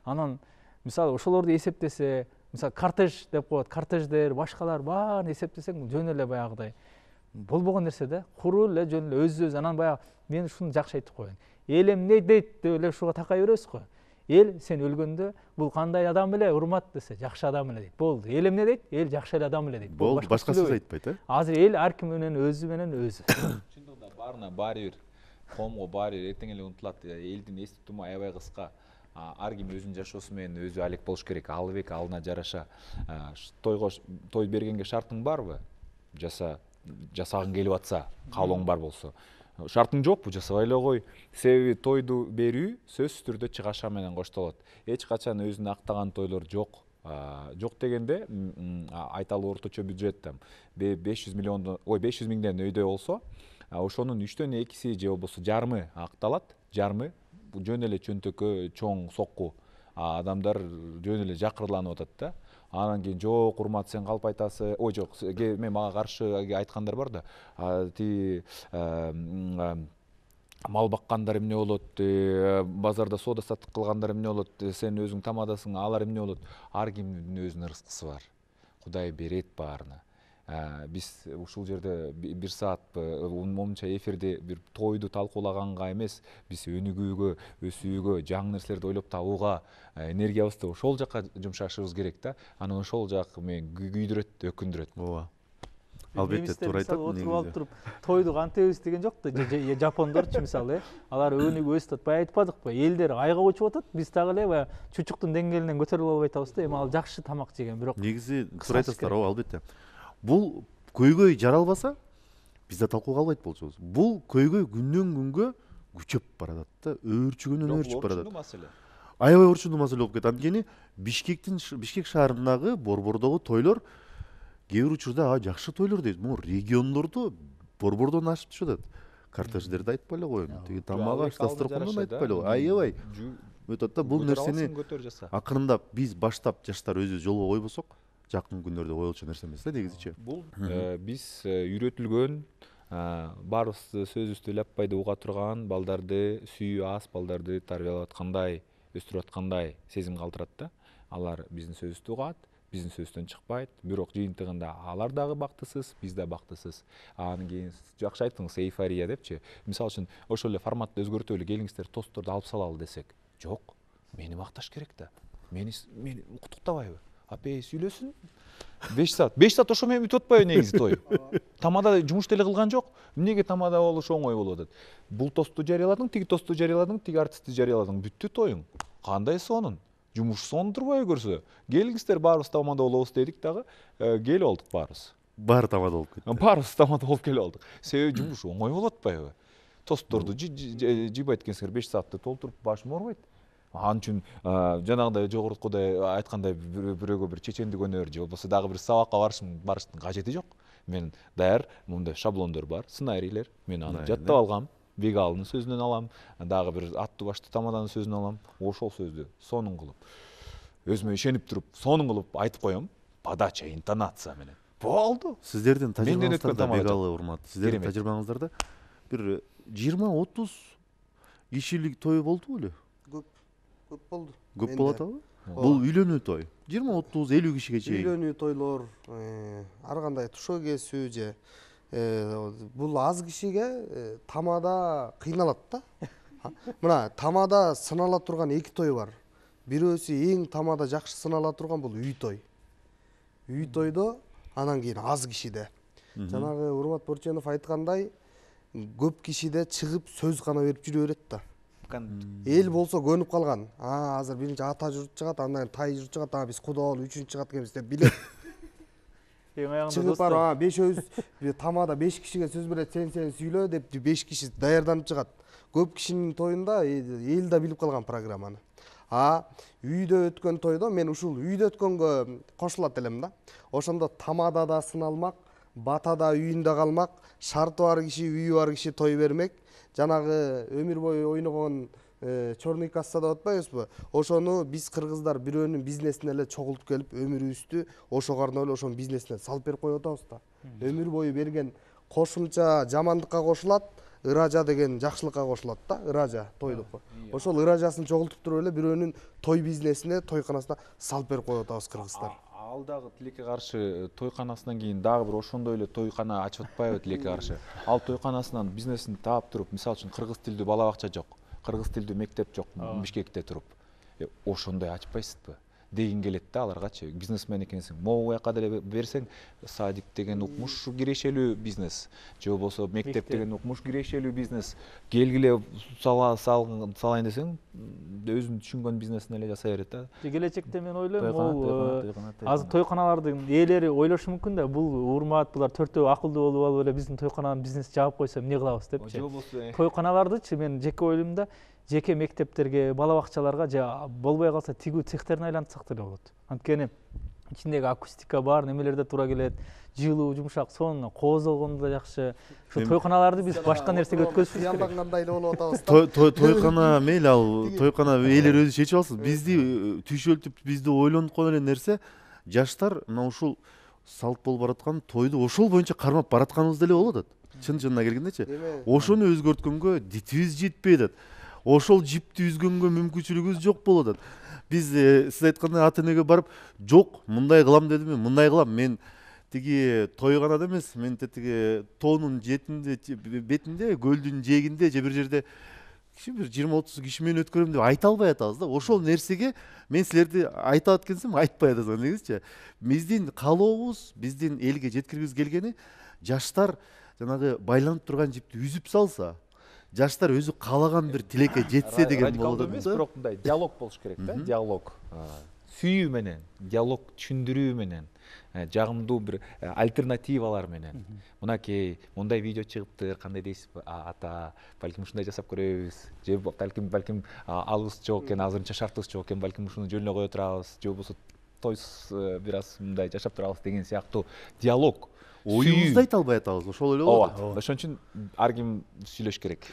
Анан мисалы ошолорду эсептесе, мисалы кортеж деп коет, кортеждер, башкалар баарын эсептесең жөн эле баягыдай болбогон нерсе да. Куру эле жөн эле өз анан баягы мен ушуну жакшы айтып коеюн. Эл эмне дейт деп эле ушуга такай беребиз го. Эл сен өлгөндө бул кандай адам эле, урмат десе, жакшы адам эле дейт. Болду. Эл эмне дейт? Эл жакшы эле адам эле дейт. Болду, башка сөз айтпайт, Азыр эл ар ким менен өзү. Чындыгында баарына баары бир, коомго баары бир эртең эле унутулат. Элдин эс тутуму аябай кыска. Ар ким өзүнүн жашоосу менен өзү алек болуш керек. Албек алына жараша. Той бергенге шартың барбы? Жасагың келип атса, каалооң бар болсо. Шартың жокпу, жасабай эле кой. Себеби тойду берүү сөзсүз түрдө чыгаша менен коштолот. Эч качан өзүн актаган тойлор жок. Жок дегенде айталы орточо бюджет 500 миңден өйдө болсо, ошонун 3/2 же болбосо жарымы акталат. Жарымы жөн эле чөнтөккө чоң сокку адамдар жөн эле жакырланып атат да. Анан кийин жок, урмат сен калп айтасың. Ой жок, мен мага каршы айткандар бар да. Ти мал баккандар эмне болот, базарда соода саттык кылгандар эмне болот, сен өзүң тамадасың, алар эмне болот. Ар кимдин өзүнүн ырыскысы бар. Кудай берет баарына. Биз ушул жерде 1 саат монча эфирде бир тойду талкуулаганга эмес, биз өнүгүүгө, өсүүгө, жаңы нерселерди ойлоп табууга энергиябызды ошол жака жумшашыбыз керек да. Анан ошол жак мени күйдүрөт, өкүндүрөт. ооба, албетте туура айтат. Отуруп алып туруп тойду кантебиз деген жок да. Жапондорчу мисалы, алар өнүгүп өстүп атпай, айтпадыкпы? Элдер айга көчүп атат, биз дагы эле баягы чучуктун деңгээлинен көтөрүлүп албай атабыз да. Эми ал жакшы тамак жеген, бирок Негизи туура айтасыздар, ооба, албетте. Бул көйгөй жаралбаса, биз да талкууга албайт болчубуз. Бул көйгөй күндөн күнгө күчөп баратат да, өөрчүгөнөн өөрчүп баратат. Маселе. Аябай орчундуу маселе болуп кетет. Анткени Бишкек шаарындагы борбордогу тойлор кээ бир учурда жакшы тойлор дейт. Могу региондорду борбордон ашып түшүп атат. Кортеждерди айтпай эле коеюн. Тиги тамак аштастыргандан айтпай эле коеюн. Аябай өтөт да. Бул нерсени акырындап биз баштап жаштар өзүбүз жолго койбосок, жакын күндөрдө коюлчу нерсе эмес да негизичи. Бул биз үйрөтүлгөн, баарыбызды сөзүбүздү ляппайды уга турган, балдарды сүйүү аз, балдарды тарбиялап аткандай, өстүрүп аткандай сезим калтырат да. Алар биздин сөзүбүздү угат, биздин сөзүбүздөн чыкпайт. Бирок жыйынтыгында алар дагы бактысыз, биз да бактысыз. Анан кийин жакшы айттыңыз, эйфория депчи. Мисалы үчүн ошол эле форматты өзгөртөлү, келиңиздер тостторду алып салалы десек. Жок, мени макташ керек да. Мени куттуктабайбы? Апей сүйлөсүн. 5 саат ошо менен бүтүп атпайбы негизи той? Тамада жумуш деле кылган жок. Эмнеге тамада болушу оңой болуп атат? Бул тосту жарыяладың, тиги тосту жарыяладың, тиги артистти жарыяладың, бүттү тоюң. Кандай сонун? Жумуш сонун турбайбы көрсө? Келиңиздер, баарыбыз тамада болобуз дедик дагы, келип алдык баарыбыз. Баары тамада болуп кетти. Баарыбыз тамада болуп келип алдык. Себеби жумуш оңой болуп атпайбы? Тостторду жыйбайт экенсиңер, 5 саатты толтуруп башым оорубайт. Ал үчүн жанагындай жогорукудай айткандай бирөөгө бир чечендик өнөр же болбосо дагы бир сабакка барыштын кажети жок. Мен даяр мындай шаблондор бар, сценарийлер. Мен аны жаттап алгам. Бегалдын сөзүнөн алам, дагы бир аттуу башты тамаданын сөзүнөн алам. Ошол сөздү сонун кылып, өзүмө ишенип туруп, сонун кылып айтып коем. Подача, интонация менен. Болду. Сиздердин тажрыйбаңыздарда, Бегалы урматтуу, сиздердин тажрыйбаңыздарда бир 20-30 кишилик той болду беле? Көп болду. Көп болот абы? Бул үйлөнүү той. 20-30-50 кишиге чейин. Үйлөнүү тойлор, ар кандай тушоо кесүү же бул аз кишиге тамада кыйналат да. Мына тамада сынала турган 2 той бар. Бирөөсү эң тамада жакшы сынала турган бул үй той. Үй тойдо анан кийин аз кишиде. Жанагы Урмат Борченов айткандай, көп кишиде чыгып сөз гана берип жүрө берет да. Эл болсо көнүп калган. Азыр биринчи ата журт чыгат, андан тай журт чыгат, биз кудоолу үчүнчү чыгат экенбиз деп билет. Чыгып барып, бешөөбүз тамада 5 кишиге сөз берет, сен сүйлө деп 5 киши даярданып чыгат. Көп кишинин тоюнда эл да билип калган программаны. Үйдө өткөн тойдо мен ушул үйдө өткөнгө кошулат элем да. Ошондо тамада да сыналмак, батада үйүндө калмак, шарты бар киши, үйү бар киши той бермек. Жанагы өмүр бою ойногон черный касса деп атпайбызбы? Ошону биз кыргыздар бирөөнүн бизнесине эле чогултуп келип, өмүрүбүздү ошого арнап эле ошонун бизнесине салып берип коюп атабыз да. Өмүр бою берген кошумча жамандыкка кошулат, ыража деген жакшылыкка кошулат да, ыража тойдук. Ошол ыражасын чогултуп туруп эле бирөөнүн той бизнесине, тойканасына салып берип коюп атабыз кыргыздар. Ал дагы тилекке каршы тойканасынан кийин дагы бир ошондой эле тойкана ачып атпайбы тилекке каршы? Ал тойканасынан бизнесин таап туруп, мисалы үчүн кыргыз тилдүү бала бакча жок, кыргыз тилдүү мектеп жок Бишкекте туруп. Ошондой ачпайсызбы? Деген келет да аларгачы. Бизнесмен экенсиң, могу жака деле берсең, садик деген укмуш кирешелүү бизнес, же болбосо мектеп деген укмуш кирешелүү бизнес. Келгиле салайын десең, өзүң түшүнгөн бизнесин эле жасай берет да. Келечекте мен ойлойм, бул азыр тойканалардын ээлери ойлошу мүмкүн да, бул Урмат, булар төртөө акылдуу болуп алып эле биздин тойкананын бизнесин жаап койсо эмне кылабыз депчи. Тойканалардычы мен жеке ойлойм да, жеке мектептерге, бала бакчаларга же болбой калса тигүү цехтерин айлантсак деле болот. Анткени ичиндеги акустика бар, немелерде туура келет, жылуу, жумшак, сонун коозолгондо да жакшы. Ошо тойканаларды биз башка нерсеге өткөзүшүбүз керек. Кыялдангандай эле болуп атабыз. Тойкана мейли, ал тойкана элер өзү чечип алсын. Бизди түйшөлтүп, бизди ойлонуп койгон эле нерсе жаштар мына ушул салт болуп бараткан тойду ошол боюнча кармап баратканыбыз деле болуп атат. Чын-чынына келгендечи. Ошону өзгөрткөнгө дитибиз жетпей атат. Ошол жипти үзгөнгө мүмкүнчүлүгүбүз жок болуп атат. Биз сиз айткандай ата энеге барып, жок, мындай кылам дедим, мындай кылам. Мен тиги тойганада эмес, мен тиги тоонун бетинде, көлдүн жээгинде же бир жерде бир 20-30 киши менен өткөрөм деп айта албай атабыз да. Ошол нерсеге мен силерди айтап аткенсем айтпай атасың негизичи. Биздин каалообуз, биздин элге жеткиргибиз келгени жаштар жанагы байланып турган жипти үзүп салса, жаштар өзү каалаган бир тилекке жетсе деген болот эмес, бирок мындай диалог болуш керек да, диалог. Сүйүү менен, диалог түшүндүрүү менен, жагымдуу бир альтернативалар менен. Мынакей мындай видео чыгыптыр, кандай дейсиз ата, балким ушундай жасап көрөбүз, же балким алыбыз жок экен, азырынча шартыбыз жок экен, балким ушуну жөнүнө кое турабыз, же болбосо тойсуз бир аз мындай жашап турабыз деген сыяктуу диалог. Оюбузду айта албай атабыз, ошол эле болот. Ооба, ошон үчүн ар ким сүйлөш керек.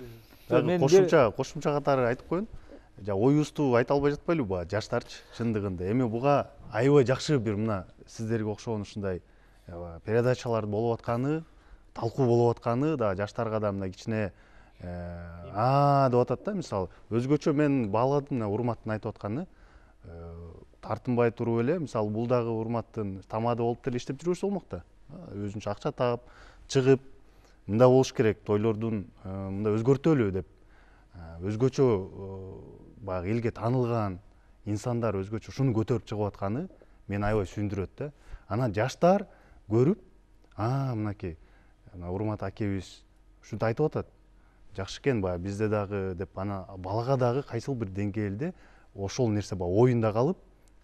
Кошумча катары айтып коеюн. Оюбузду айта албай жатпайлыбы жаштарчы чындыгында. Эми буга аябай жакшы бир мына сиздерге окшогон ушундай передачалар болуп атканы, талкуу болуп атканы да жаштарга да мындай кичине деп атат да. Мисалы, өзгөчө мен бааладым мына Урматтын айтып атканы. Тартынбай туруп эле, мисалы, бул дагы Урматтын тамады болуп деле иштеп жүрүшү болмок да. Өзүнчө акча таап, чыгып, мындай болуш керек, тойлордун мындай өзгөртөлү деп. Өзгөчө баягы элге таанылган инсандар өзгөчө ушуну көтөрүп чыгып атканы мени аябай сүйүндүрөт да. Анан жаштар көрүп, мынакей Урмат акебиз ушинтип айтып атат. Жакшы экен, баягы бизде дагы деп, ана балага дагы кайсыл бир деңгээлде ошол нерсе баягы оюнда калып,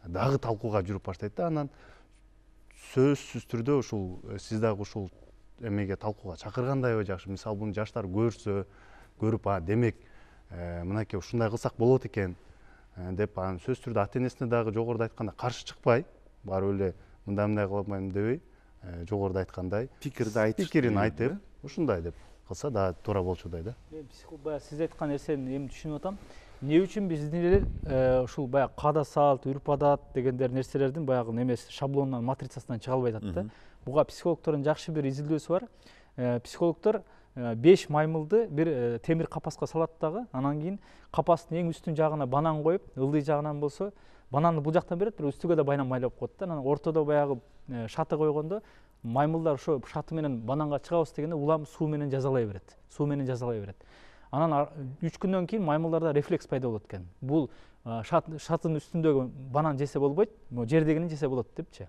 дагы талкууга жүрүп баштайт да. Анан сөзсүз түрдө ушул сиз дагы ушул эмеге талкууга чакыргандай аябай жакшы. Мисалы, буну жаштар көрсө, көрүп, демек мынакей ушундай кылсак болот экен деп, анан сөзсүз түрдө ата энесине дагы жогоруда айтканда каршы чыкпай, барып эле мындай кылмайм дебей, жогоруда айткандай пикирин айтып, ушундай деп кылса да туура болчудай да. Мен баягы сиз айткан нерсени эми түшүнүп атам. Эмне үчүн биздин эле ушул баягы каада салт, үрп адат дегендер нерселердин баягы немеси шаблонунан, матрицасынан чыга албай атат да. Буга психологдордун жакшы бир изилдөөсү бар. Психологдор 5 маймылды бир темир капаска салат дагы, анан кийин капастын эң үстүн жагына банан коюп, ылдый жагынан болсо бананды бул жактан берет, бирок үстүгө да банан майлап коет да. Анан ортодо баягы шаты койгондо маймылдар ошо шаты менен бананга чыгабыз дегенде улам суу менен жазалай берет. Суу менен жазалай берет. Анан 3 күндөн кийин маймылдарда рефлекс пайда болот экен. Бул шатын үстүндөгү банан жесе болбойт, жердегини жесе болот депчи.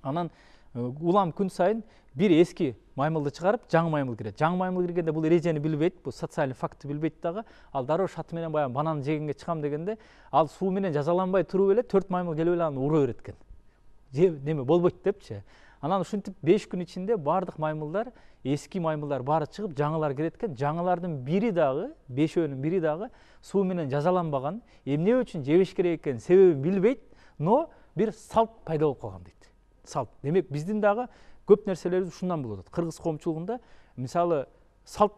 Анан улам күн сайын бир эски маймылды чыгарып, жаңы маймыл кирет. Жаңы маймыл киргенде бул эрежени билбейт, бул социалдык фактты билбейт дагы. Ал дароо шаты менен баягы банан жегенге чыгам дегенде, ал суу менен жазаланбай туруп эле 4 маймыл келип эле аны ура берет экен. Неме болбойт депчи. Анан ушинтип 5 күн ичинде бардык маймылдар, эски маймылдар баары чыгып, жаңылар кирет экен. Жаңылардын бири дагы, 5өөнүн бири дагы суу менен жазаланбаган, эмне үчүн жебеш керек экенин себебин билбейт, но бир салт пайда болуп калган дейт. Салт. Демек биздин дагы көп нерселерибиз ушундан болот. Кыргыз коомчулугунда мисалы салт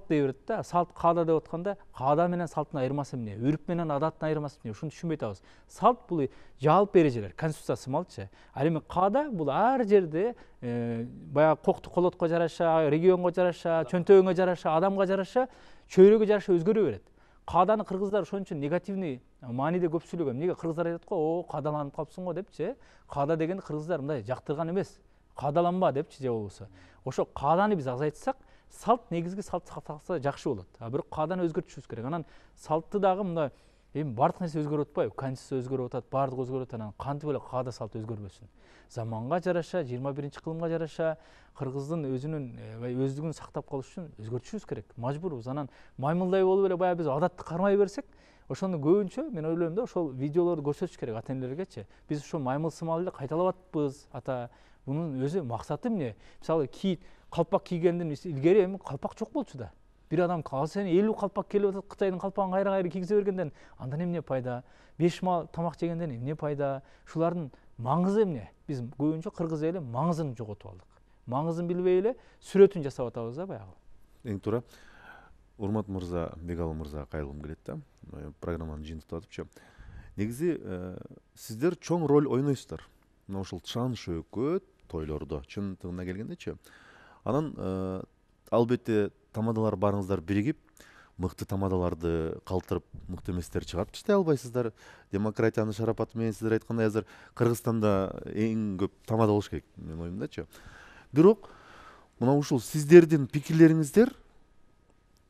дей берет да, салт каада деп атканда, каада менен салттын айырмасы эмне? Үрүп менен адаттын айырмасы эмне? Ушуну түшүнбөй атабыз. Салт бул жалпы эрежелер, конституция сымалчы. Ал эми каада бул ар жерде баягы кокту колотко жараша, регионго жараша, чөнтөгүнгө жараша, адамга жараша, чөйрөгө жараша өзгөрө берет. Кааданы кыргыздар ошон үчүн негативный мааниде көп сүйлөгөн. Эмнеге кыргыздар айтат го, "О, каадаланып калыпсың го" депчи. Каада деген кыргыздар мындай жактырган эмес. Каадаланба депчи же болбосо. Ошо кааданы биз азайтсак, салт негизги салт сакталса жакшы болот. Бирок кааданы өзгөртүшүбүз керек. Анан салтты дагы мындай эми бардык нерсе өзгөрүп атпайбы? Конституция өзгөрүп атат, бардыгы өзгөрүп атат. Анан кантип эле каада салт өзгөрбөсүн? Заманга жараша, 21-кылымга жараша кыргыздын өздүгүн сактап калыш үчүн өзгөртүшүбүз керек. Мажбурбуз. Анан маймылдай болуп эле баягы биз адатты кармай берсек, ошону көбүнчө мен ойлойм да, ошол видеолорду көрсөтүш керек ата энелергечи. Биз ошо маймыл сымал эле кайталап атпыз, ата. Бунун өзү максаты эмне? Мисалы, калпак кийгенден илгери эми калпак жок болчу да. Бир адам ал сен 50 калпак келип атат, Кытайдын калпагын кайра кийгизе бергенден андан эмне пайда? 5 мал тамак жегенден эмне пайда? Шулардын маңызы эмне? Биз көбүнчө кыргыз эли маңызын жоготуп алдык. Маңызын билбей эле сүрөтүн жасап атабыз да баягы. Эң туура. Урмат мырза, Бегалы мырзага кайрылгым келет да. Программаны жыйынтыктап атыпчы. Негизи сиздер чоң роль ойнойсуздар. Мына ушул чан шөөкөт тойлордо, чындыгына келгендечи. Анан албетте тамадалар барыңыздар биригип, мыкты тамадаларды калтырып мыкты эместерди чыгарып таштай албайсыздар. Демократиянын шарапаты менен сиздер айткандай азыр Кыргызстанда эң көп тамада болуш керек менин оюмдачы. Бирок мына ушул сиздердин пикирлериңиздер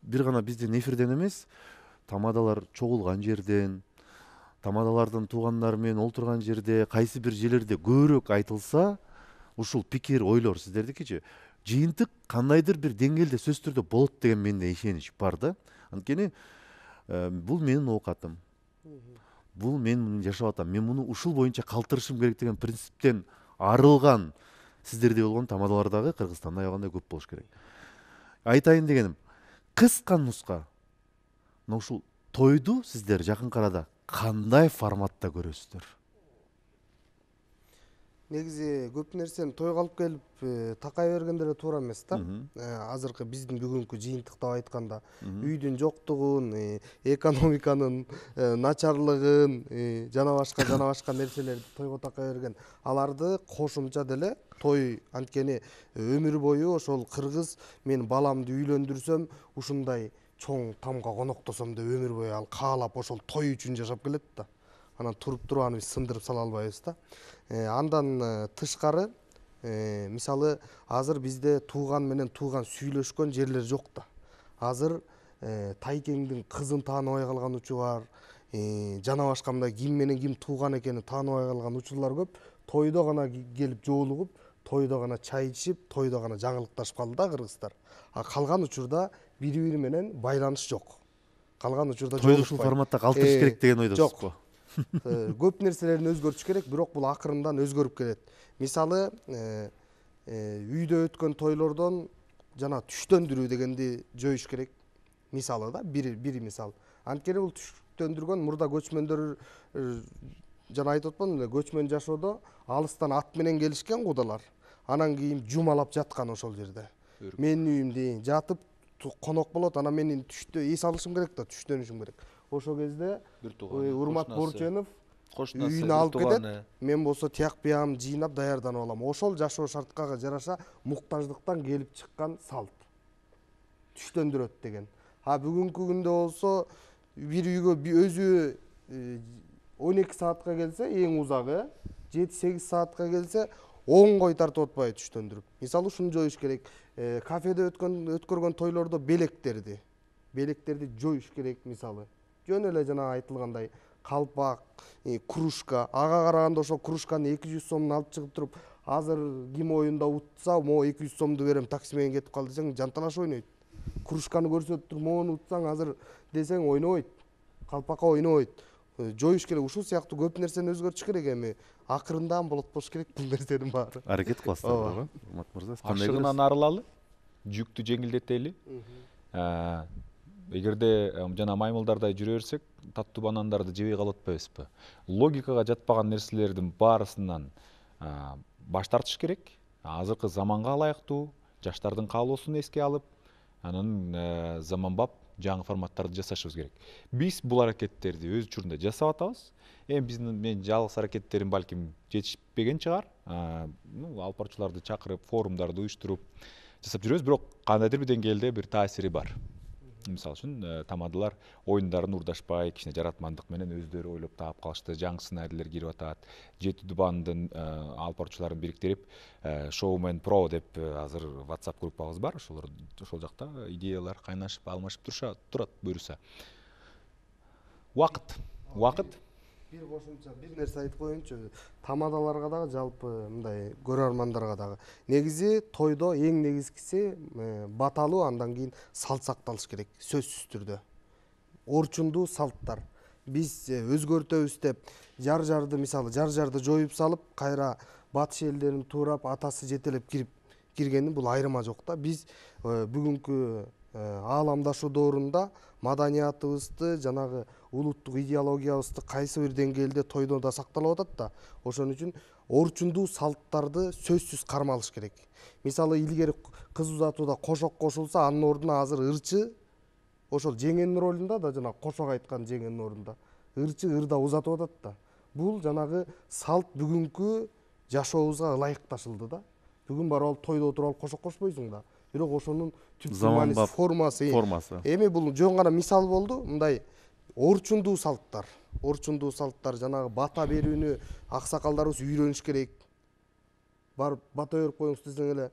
бир гана биздин эфирден эмес, тамадалар чогулган жерден, тамадалардын туугандары менен олтурган жерде, кайсы бир жерлерде көбүрөөк айтылса, ушул пикир, ойлор сиздердикичи жыйынтык кандайдыр бир деңгээлде сөзсүз түрдө болот деген менде ишенич бар да. Анткени бул менин оокатым. Бул мен муну жашап атам. Мен муну ушул боюнча калтырышым керек деген принциптен арылган сиздердей болгон тамадалар дагы Кыргызстанда аябагандай көп болуш керек. Айтайын дегеним, кыска нуска мына ушул тойду сиздер жакынкы арада кандай форматта көрөсүздөр? Негизи көп нерсени тойго алып келип такай бергенде эле туура эмес да. Азыркы биздин бүгүнкү жыйынтыктап айтканда үйдүн жоктугун, экономиканын начарлыгын, жана башка нерселерди тойго такай берген. Аларды кошумча деле той анткени өмүр бою ошол кыргыз мен баламды үйлөндүрсөм ушундай чоң тамга коноктосом деп өмүр бою ал каалап ошол той үчүн жашап келет да. Анан туруп аны биз сындырып сала албайбыз да. Андан тышкары мисалы азыр бизде тууган менен тууган сүйлөшкөн жерлер жок да. Азыр тайкеңдин кызын тааныбай калган учу бар. Жана башка мындай ким менен ким тууган экенин тааныбай калган учурлар көп. Тойдо гана келип жоолугуп, тойдо гана чай ичип, тойдо гана жаңылыкташып калды да кыргыздар. А калган учурда бири-бири менен байланыш жок. Калган учурда тойду ушул форматта калтырыш керек деген ойдосузбу? Көп нерселерин өзгөртүш керек, бирок бул акырындан өзгөрүп келет. Мисалы үйдө өткөн тойлордон жана түштөндүрүү дегенди жоюш керек. Мисалы да, бири мисал. Анткени бул түштөндүргөн мурда көчмөндөр жана айтып атпадымбы, көчмөн жашоодо алыстан ат менен келишкен кудалар. Анан кийин жумалап жаткан ошол жерде. Менин үйүмдө жатып конок болот, анан менин түштө эс алышым керек да, түштөнүшүм керек. Ошол кезде Урмат Борченов үйүнө алып кетет, мен болсо тияк биягымды жыйнап даярданып алам. Ошол жашоо шарткага жараша муктаждыктан келип чыккан салт. Түштөндүрөт деген. А бүгүнкү күндө болсо бир үйгө өзү 12 саатка келсе, эң узагы 7-8 саатка келсе, 10 кой тартып атпайбы түштөндүрүп. Мисалы ушуну жоюш керек. Кафеде өткөргөн тойлордо белектерди жоюш керек мисалы. Жөн эле жана айтылгандай калпак, кружка, ага караганда ошол кружканы 200 сомдон алып чыгып туруп, азыр ким оюнда утса, мо 200 сомду берем, такси менен кетип кал десең, жанталаш ойнойт. Кружканы көрсөтүп туруп, мону утсаң азыр десең ойнобойт. Калпакка ойнобойт. Жоюш керек, ушул сыяктуу көп нерсени өзгөртүш керек. Эми акырындан болот болуш керек бул нерсенин баары. Аракет кыласыздар, Урмат мырза. Ашыгынан арылалы, жүктү жеңилдетели. Эгерде жана маймылдардай жүрө берсек, таттуу банандарды жебей калып атпайбызбы? Логикага жатпаган нерселердин баарысынан баш тартыш керек. Азыркы заманга ылайыктуу, жаштардын каалоосун эске алып, анан заманбап жаңы форматтарды жасашыбыз керек. Биз бул аракеттерди өз учурунда жасап атабыз. Эми мен жалгыз аракеттерим балким жетишпеген чыгар. Алып баруучуларды чакырып, форумдарды уюштуруп жасап жүрөбүз, бирок кандайдыр бир деңгээлде бир таасири бар. Мисалы үчүн тамадалар оюндарын урдашпай, кичине жаратмандык менен өздөрү ойлоп таап калышты, жаңы сценарийлер кирип атат. Жети дубандын алып баруучуларын бириктирип, Showman Pro деп азыр WhatsApp группабыз бар. Ошол жакта идеялар кайнашып, алмашып турат буюрса. Убакыт. Бир кошумча бир нерсе айтып коеюнчу. Тамадаларга дагы, жалпы мындай көрөрмандарга дагы. Негизи тойдо эң негизгиси баталуу, андан кийин салт сакталыш керек, сөзсүз түрдө. Орчундуу салттар. Биз өзгөртөбүз деп жарды мисалы жарды жоюп салып, кайра батыш элдерин туурап, атасы жетелеп киргени бул айырма жок да. Биз бүгүнкү ааламдашуу доорунда маданиятыбызды, жанагы улуттук идеологиябызды кайсы бир деңгээлде тойдо да сакталып атат да. Ошон үчүн орчундуу салттарды сөзсүз кармалыш керек. Мисалы илгери кыз узатууда кошок кошулса, анын ордуна азыр ырчы, ошол жеңенин ролунда да, жана кошок айткан жеңенин ордунда ырчы ырда узатып атат да. Бул жанагы салт бүгүнкү жашообузга ылайыкташылды да. Бүгүн барып алып тойдо отуруп алып кошок кошпойсуң да. бирок ошонун түпкү Заманбап мааниси формасы. формасы. Эми бул жөн гана мисал болду. Мындай орчундуу салттар жанагы бата берүүнү аксакалдарыбыз үйрөнүш керек. Барып бата берип коюңуз десең эле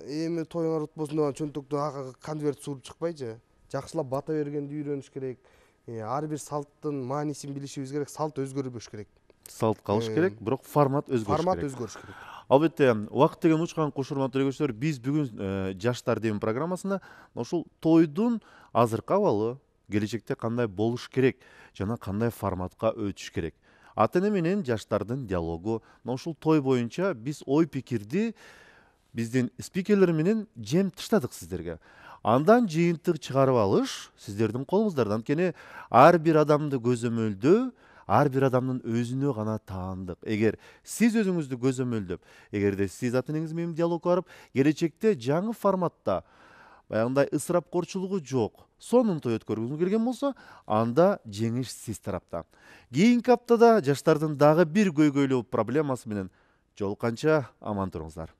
эми тоюңар утпосун деп чөнтөктө конверт суруп чыкпайчы. Жакшылап бата бергенди үйрөнүш керек. Ар бир салттын маанисин билишибиз керек. Салт өзгөрбөш керек. Салт калыш керек, бирок формат өзгөрүш керек. Формат өзгөрүш керек. Албетте, убакыт деген учкан кош урматтуу көрүүчүлөр, биз бүгүн жаштар дем программасында ушул тойдун азыркы абалы, келечекте кандай болуш керек жана кандай форматка өтүш керек. Ата эне менен жаштардын диалогу, ушул той боюнча биз ой пикирди биздин спикерлер менен жем тыштадык сиздерге. Андан жыйынтык чыгарып алыш сиздердин колуңуздарда. Анткени ар бир адамды көзөмөлдөө ар бир адамдын өзүнө гана таандык. Эгер сиз өзүңүздү көзөмөлдөп, эгерде сиз ата энеңиз менен диалогко барып, келечекте жаңы форматта баягындай ысырапкорчулугу жок сонун той өткөргүңүз келген болсо, анда жеңиш сиз тарапта. Кийинки аптада жаштардын дагы бир көйгөйлүү проблемасы менен жолукканча аман туруңуздар.